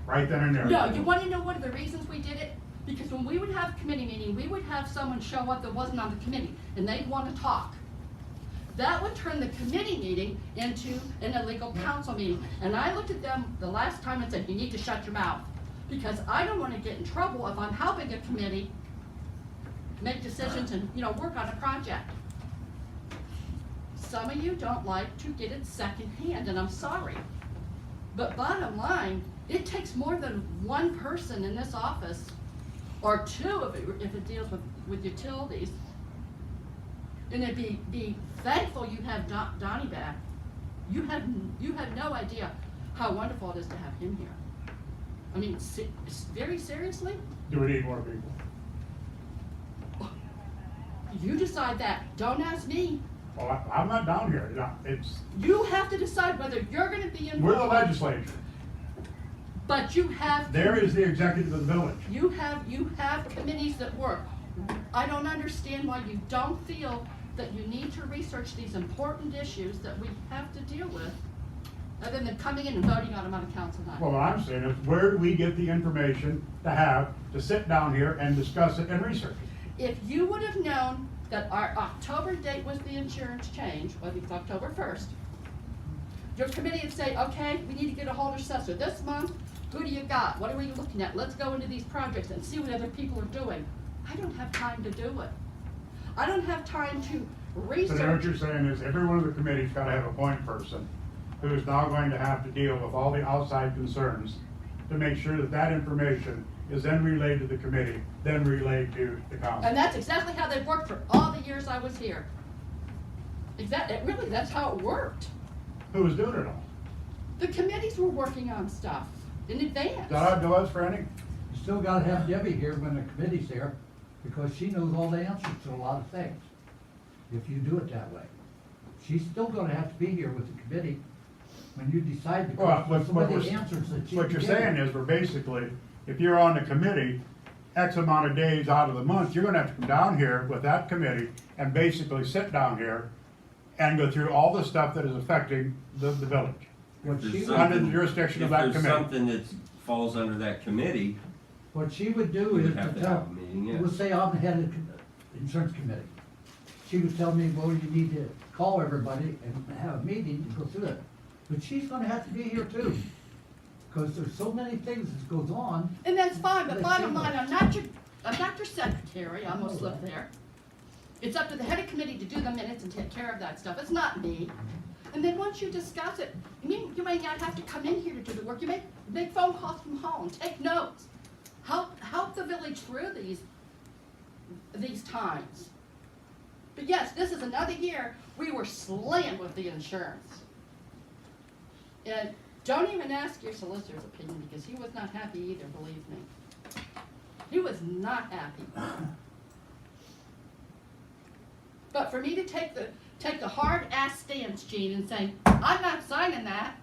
right then and there. No, you wanna know one of the reasons we did it? Because when we would have a committee meeting, we would have someone show up that wasn't on the committee, and they'd wanna talk. That would turn the committee meeting into an illegal council meeting. And I looked at them the last time and said, you need to shut your mouth. Because I don't wanna get in trouble if I'm helping a committee make decisions and, work on a project. Some of you don't like to get it secondhand, and I'm sorry. But bottom line, it takes more than one person in this office, or 2 if it deals with utilities. And it'd be thankful you have Donnie back. You have no idea how wonderful it is to have him here. I mean, very seriously, Do we need more people? you decide that. Don't ask me. Well, I'm not down here. You have to decide whether you're gonna be involved. We're the legislature. But you have. There is the executive of the village. You have committees that work. I don't understand why you don't feel that you need to research these important issues that we have to deal with, other than coming in and voting on them on a council night. Well, what I'm saying is, where do we get the information to sit down here and discuss it and research it? If you would have known that our October date was the insurance change, I think it's October 1st, your committee would say, okay, we need to get a hold of assessor this month. Who do you got? What are we looking at? Let's go into these projects and see what other people are doing. I don't have time to do it. I don't have time to research. So then what you're saying is, every one of the committee's gotta have a point person who is now going to have to deal with all the outside concerns to make sure that that information is then relayed to the committee, then relayed to the council. And that's exactly how they've worked for all the years I was here. Really, that's how it worked. Who was doing it all? The committees were working on stuff in advance. Is that how it was, Franny? You still gotta have Debbie here when the committee's here, because she knows all the answers to a lot of things, if you do it that way. She's still gonna have to be here with the committee when you decide, Well, because some of the answers that she. what you're saying is, we're basically, if you're on the committee, X amount of days out of the month, you're gonna have to come down here with that committee and basically sit down here and go through all the stuff that is affecting the village. What she. Under the jurisdiction of that If there's committee. something that falls under that committee, What she would do You would is have to to have tell, a meeting, yes. we'll say I'm the head of the insurance committee. She would tell me, well, you need to call everybody and have a meeting to go through it. But she's gonna have to be here too, because there's so many things that goes on. And that's fine, but Let's bottom see line, what- I'm not your secretary, I almost slipped there. It's up to the head of committee to do the minutes and take care of that stuff, it's not me. And then once you discuss it, you may not have to come in here to do the work, you may make phone calls from home, take notes. Help the village through these times. But yes, this is another year, we were slammed with the insurance. And don't even ask your solicitor's opinion, because he was not happy either, believe me. He was not happy. But for me to take the hard ass stance, Gene, and say, I'm not signing that,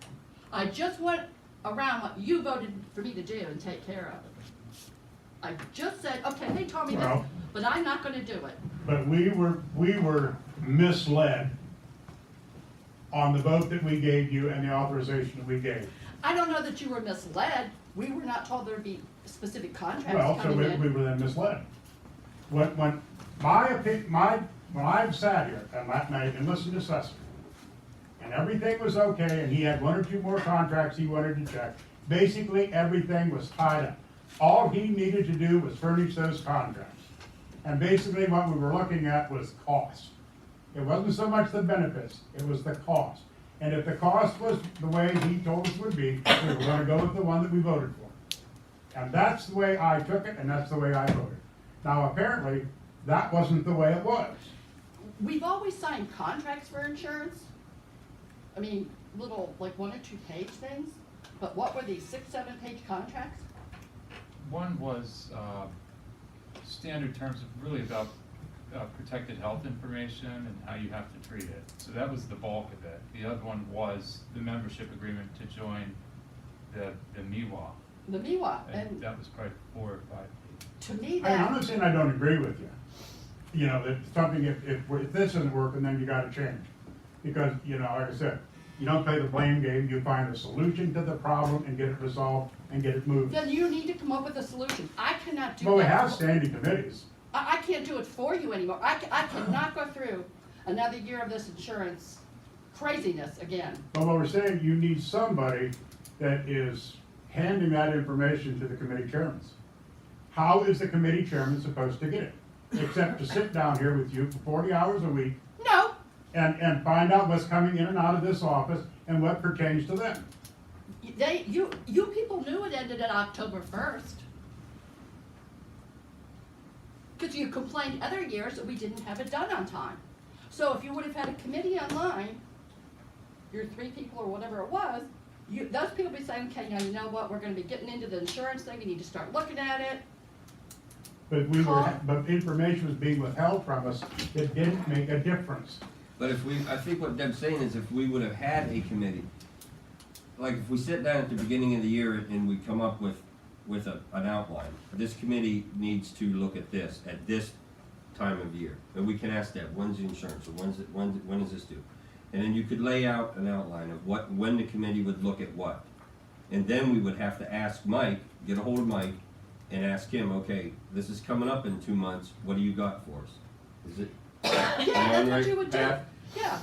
I just went around what you voted for me to do and take care of it. I just said, okay, they told me this, Well- but I'm not gonna do it. But we were misled on the vote that we gave you and the authorization that we gave. I don't know that you were misled, we were not told there'd be specific Well, contracts so coming we in. were then misled. When I've sat here and that night and listened to Cecil, and everything was okay, and he had one or two more contracts he wanted to check, basically everything was tied up. All he needed to do was furnish those contracts. And basically what we were looking at was cost. It wasn't so much the benefits, it was the cost. And if the cost was the way he told us would be, we were gonna go with the one that we voted for. And that's the way I took it, and that's the way I voted. Now, apparently, that wasn't the way it was. We've always signed contracts for insurance. I mean, little, like 1 or 2 page things, but what were these 6, 7 page contracts? One was, standard terms of really about, protected health information and how you have to treat it. So that was the bulk of it. The other one was the membership agreement to join the MIWA. The MIWA, And and that was probably 4 or 5 pages. to me I'm that, not saying I don't agree with you. You know, that something, if this isn't working, then you gotta change. Because, you know, like I said, you don't play the blame game, you find a solution to the problem and get it resolved and get it moved. then you need to come up with a solution. I cannot do that. Well, we have standing committees. I can't do it for you anymore. I cannot go through another year of this insurance craziness again. But what we're saying, you need somebody that is handing that information to the committee chairmen. How is the committee chairman supposed to get it? Except to sit down here with you for 40 hours a week No, and find out what's coming in and out of this office and what pertains to them. you people knew it ended at October 1st. Because you complained other years that we didn't have it done on time. So if you would have had a committee online, your 3 people or whatever it was, those people would be saying, okay, now you know what, we're gonna be getting into the insurance thing, you need to start looking at it. But information was being withheld from us that didn't make a difference. But I think what Deb's saying is if we would have had a committee, like if we sit down at the beginning of the year and we come up with an outline, this committee needs to look at this at this time of year. And we can ask Deb, when's the insurance, or when is this due? And then you could lay out an outline of when the committee would look at what. And then we would have to ask Mike, get a hold of Mike, and ask him, okay, this is coming up in 2 months, what do you got for us? Is it? Yeah, am I that's what right, you would do. Pat? Yeah.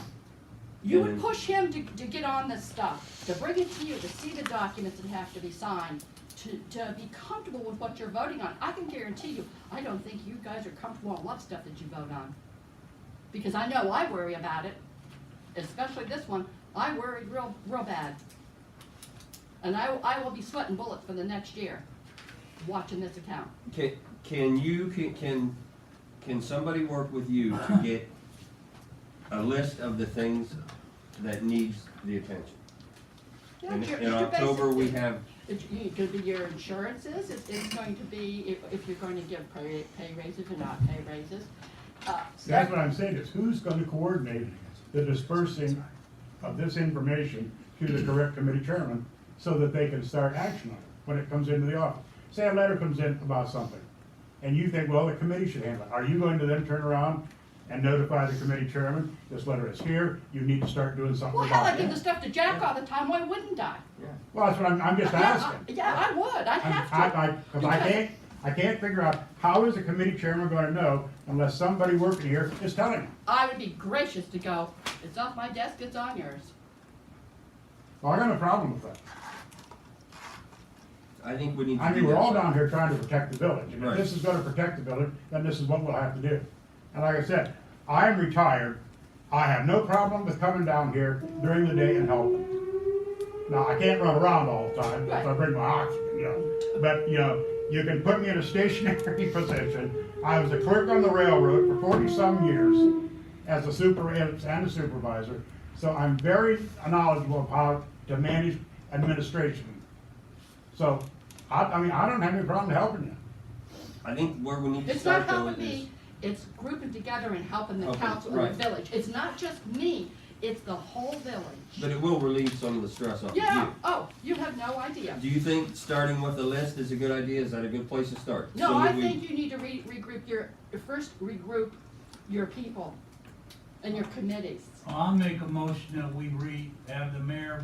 You would And- push him to get on this stuff, to bring it to you, to see the documents that have to be signed, to be comfortable with what you're voting on. I can guarantee you, I don't think you guys are comfortable on a lot of stuff that you vote on. Because I know I worry about it, especially this one, I worried real bad. And I will be sweating bullets for the next year, watching this account. Can somebody work with you to get a list of the things that needs the attention? Yeah, In your October, we basic- have, It's going to be your insurances, it's going to be if you're going to give pay raises or not pay raises. That's what I'm saying, is who's gonna coordinate the dispersing of this information to the correct committee chairman so that they can start action on it when it comes into the office? Say a letter comes in about something, and you think, well, the committee should handle it. Are you going to then turn around and notify the committee chairman, this letter is here, you need to start doing something Well, hell, about I give it. the stuff to Jack all the time, why wouldn't I? Well, that's what I'm just asking. Yeah, I would, I'd have to. Cause I can't figure out, how is a committee chairman gonna know unless somebody working here is telling him? I would be gracious to go, it's off my desk, it's on yours. Well, I got no problem with that. I think we need to I mean, do we're all that. down here trying to protect the village, and if Right. this is gonna protect the village, then this is what we'll have to do. And like I said, I am retired, I have no problem with coming down here during the day and helping. Now, I can't run around all the time, because I bring my oxygen, you know, but, you know, you can put me in a stationary position. I was a clerk on the railroad for 40-some years as a supervisor, so I'm very knowledgeable of how to manage administration. So, I mean, I don't have any problem helping you. I think where we need to It's not start though helping is, me, it's grouping together and helping the Okay, council and right. the village. It's not just me, it's the whole village. but it will relieve some of the stress off of you. Yeah, oh, you have no idea. Do you think starting with a list is a good idea? Is that a good place to start? No, So I that we- think you need to regroup first regroup your people and your committees. Well, I'll make a motion that we have the mayor,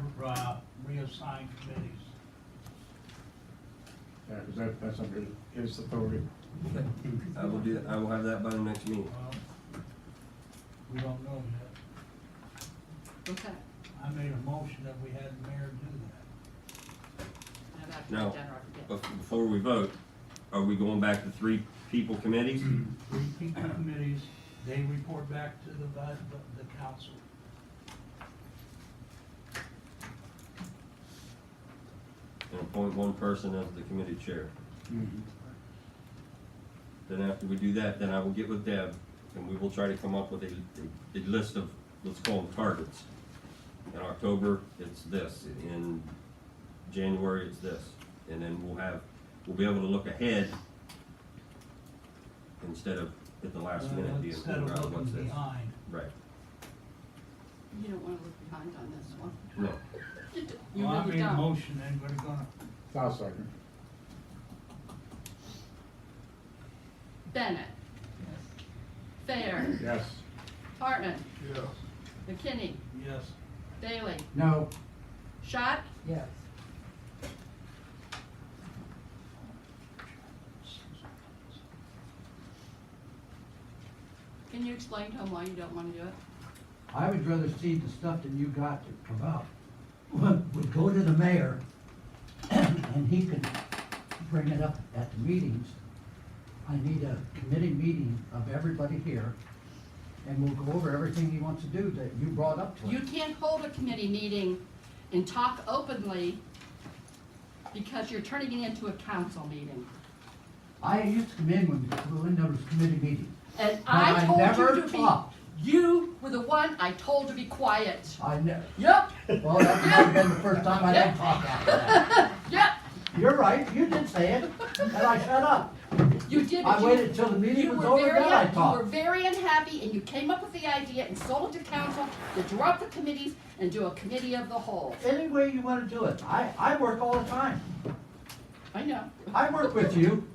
reassign committees. Yeah, cause that's under his authority. Okay. I will do that. I will have that by the next meeting. Well, we don't know yet. Okay. I made a motion that we had the mayor do that. Now that's No. dinner, I forget. Before we vote, are we going back to 3 people committees? 3 people committees, they report back to the council. And appoint one person as the committee chair. Then after we do that, then I will get with Deb and we will try to come up with a list of, let's call them targets. In October, it's this. In January, it's this. And then we'll be able to look ahead instead of at the last minute being Instead told of out looking what's this. behind. Right. You don't wanna look behind on this one. No. You Well, I really made a don't. motion and we're gonna, I'll second. Bennett. Fair. Yes. Hartman. Yes. McKinney. yes. Bailey. No, Schott. Yes. Can you explain to him why you don't wanna do it? I would rather see the stuff that you got to come out, would go to the mayor, and he could bring it up at the meetings. I need a committee meeting of everybody here, and we'll go over everything he wants to do that you brought up to You him. can't hold a committee meeting and talk openly because you're turning it into a council meeting. I used to come in when there was committee meetings. And But I told never you to be, talked. you were the one I told to be quiet. I never, Yep, well, that might have been the first time I didn't talk after that. yep, You're right, you did say it, and I shut up. you did. I but you- waited till the meeting you was were over, very then I You were talked. very unhappy and you came up with the idea and sold it to council to drop the committees and do a committee of the whole. Any way you wanna do it, I work all the time. I know, I work with you.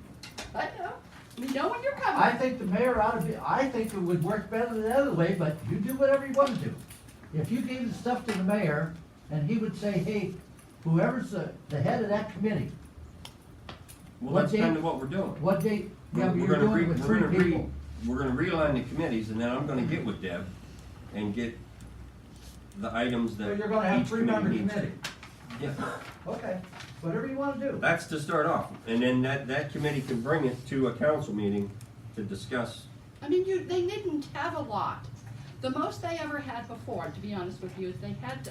I know. We know when you're I coming. think the mayor ought to be, I think it would work better the other way, but you do whatever you wanna do. If you gave the stuff to the mayor, and he would say, hey, whoever's the head of that committee, Well, What that's date? kind of what we're doing. what date, yeah, but We're you're gonna doing it with 3 people. We're gonna realign the committees, and then I'm gonna get with Deb and get the items So that you're gonna have each 3-member committee needs. committee. Yeah, Okay, whatever you wanna do. that's to start off, and then that committee can bring it to a council meeting to discuss. I mean, they didn't have a lot. The most they ever had before, to be honest with you, is they had,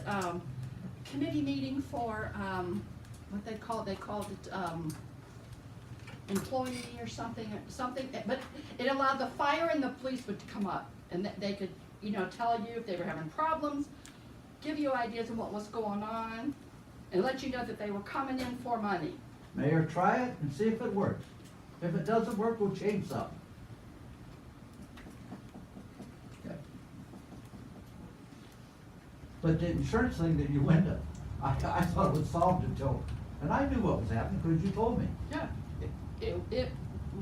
committee meeting for, what they called it, employee or something, but it allowed the fire and the police would come up, and they could, tell you if they were having problems, give you ideas of what was going on, and let you know that they were coming in for money. Mayor, try it and see if it works. If it doesn't work, we'll change something. Okay. But the insurance thing that you went to, I thought it was solved until, and I knew what was happening because you told me. Yeah, it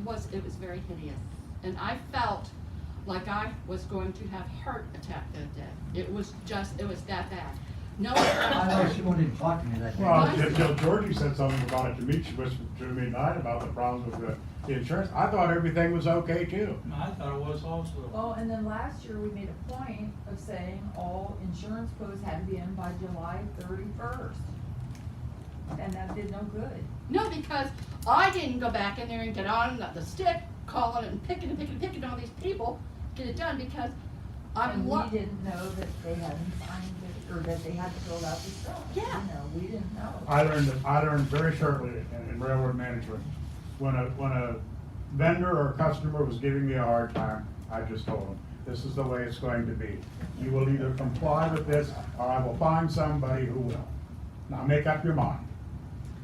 was very hideous, and I felt like I was going to have heart attack that day. It was that bad. No one I know she won't even talk to me that day. Well, until Georgie said something about it to me, she whispered to me tonight about the problems with the insurance. I thought everything was okay too. I thought it was also. Well, and then last year, we made a point of saying all insurance quotes had to be in by July 31st. And that did no good. No, because I didn't go back in there and get on the stick, calling and picking all these people, get it done, because And we didn't know that they hadn't signed it, or that they had to fill out the stuff. Yeah. You know, we didn't know. I learned very shortly in railroad management, when a vendor or a customer was giving me a hard time, I just told them, this is the way it's going to be. You will either comply with this, or I will find somebody who will. Now make up your mind.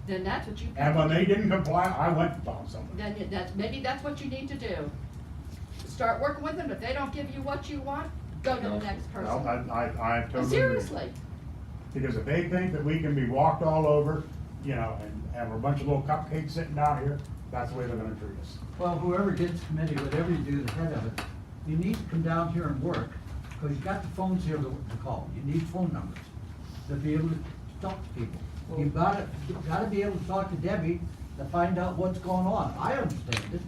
Then that's what you. And when they didn't comply, I went and found somebody. Then maybe that's what you need to do. Start working with them. If they don't give you what you want, go to the next person. Well, I totally agree. Seriously. Because if they think that we can be walked all over, you know, and we're a bunch of little cupcakes sitting down here, that's the way they're gonna treat us. Well, whoever gets committee, whatever you do, the head of it, you need to come down here and work, because you got the phones here to call. You need phone numbers to be able to talk to people. You've gotta be able to talk to Debbie to find out what's going on. I understand it.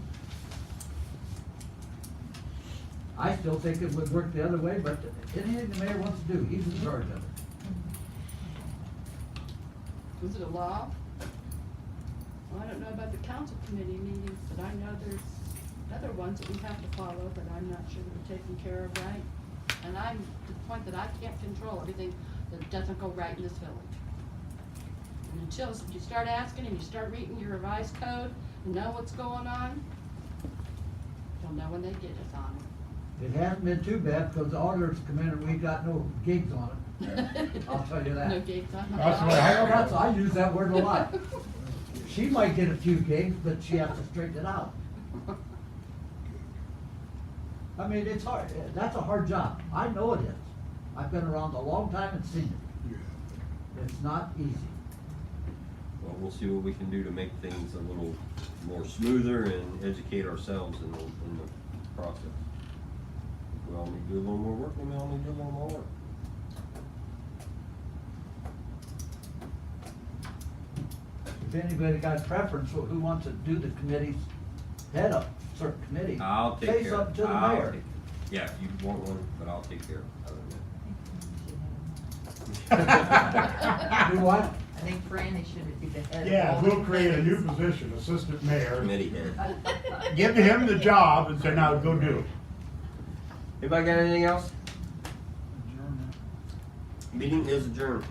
I still think it would work the other way, but anything the mayor wants to do, he's in charge of it. Is it a law? Well, I don't know about the council committee meetings, but I know there's other ones that we have to follow, but I'm not sure that we're taken care of right. And I'm to the point that I can't control everything that doesn't go right in this village. And until you start asking and you start reading your revised code and know what's going on, you'll know when they get us on it. It hasn't been too bad, because the auditors come in and we got no gigs on it. I'll tell you that. No gigs on it. That's what I heard. I use that word a lot. She might get a few gigs, but she has to straighten it out. I mean, it's hard, that's a hard job, I know it is. I've been around a long time and seen it. It's not easy. Well, we'll see what we can do to make things a little more smoother and educate ourselves in the process. If we all need to do a little more work, we may all need to do a little more work. If anybody got a preference, who wants to do the committees, head up certain committee. I'll take Say care something of to it. the I'll mayor. take- Yeah, if you want one, but I'll take care of it. Do what? I think Franny should be the head. of Yeah, all we'll the create a new committees. position, assistant mayor. Committee head. Give him the job and say, now go do it. Anybody got anything else? Adjournment. Meeting is adjourned.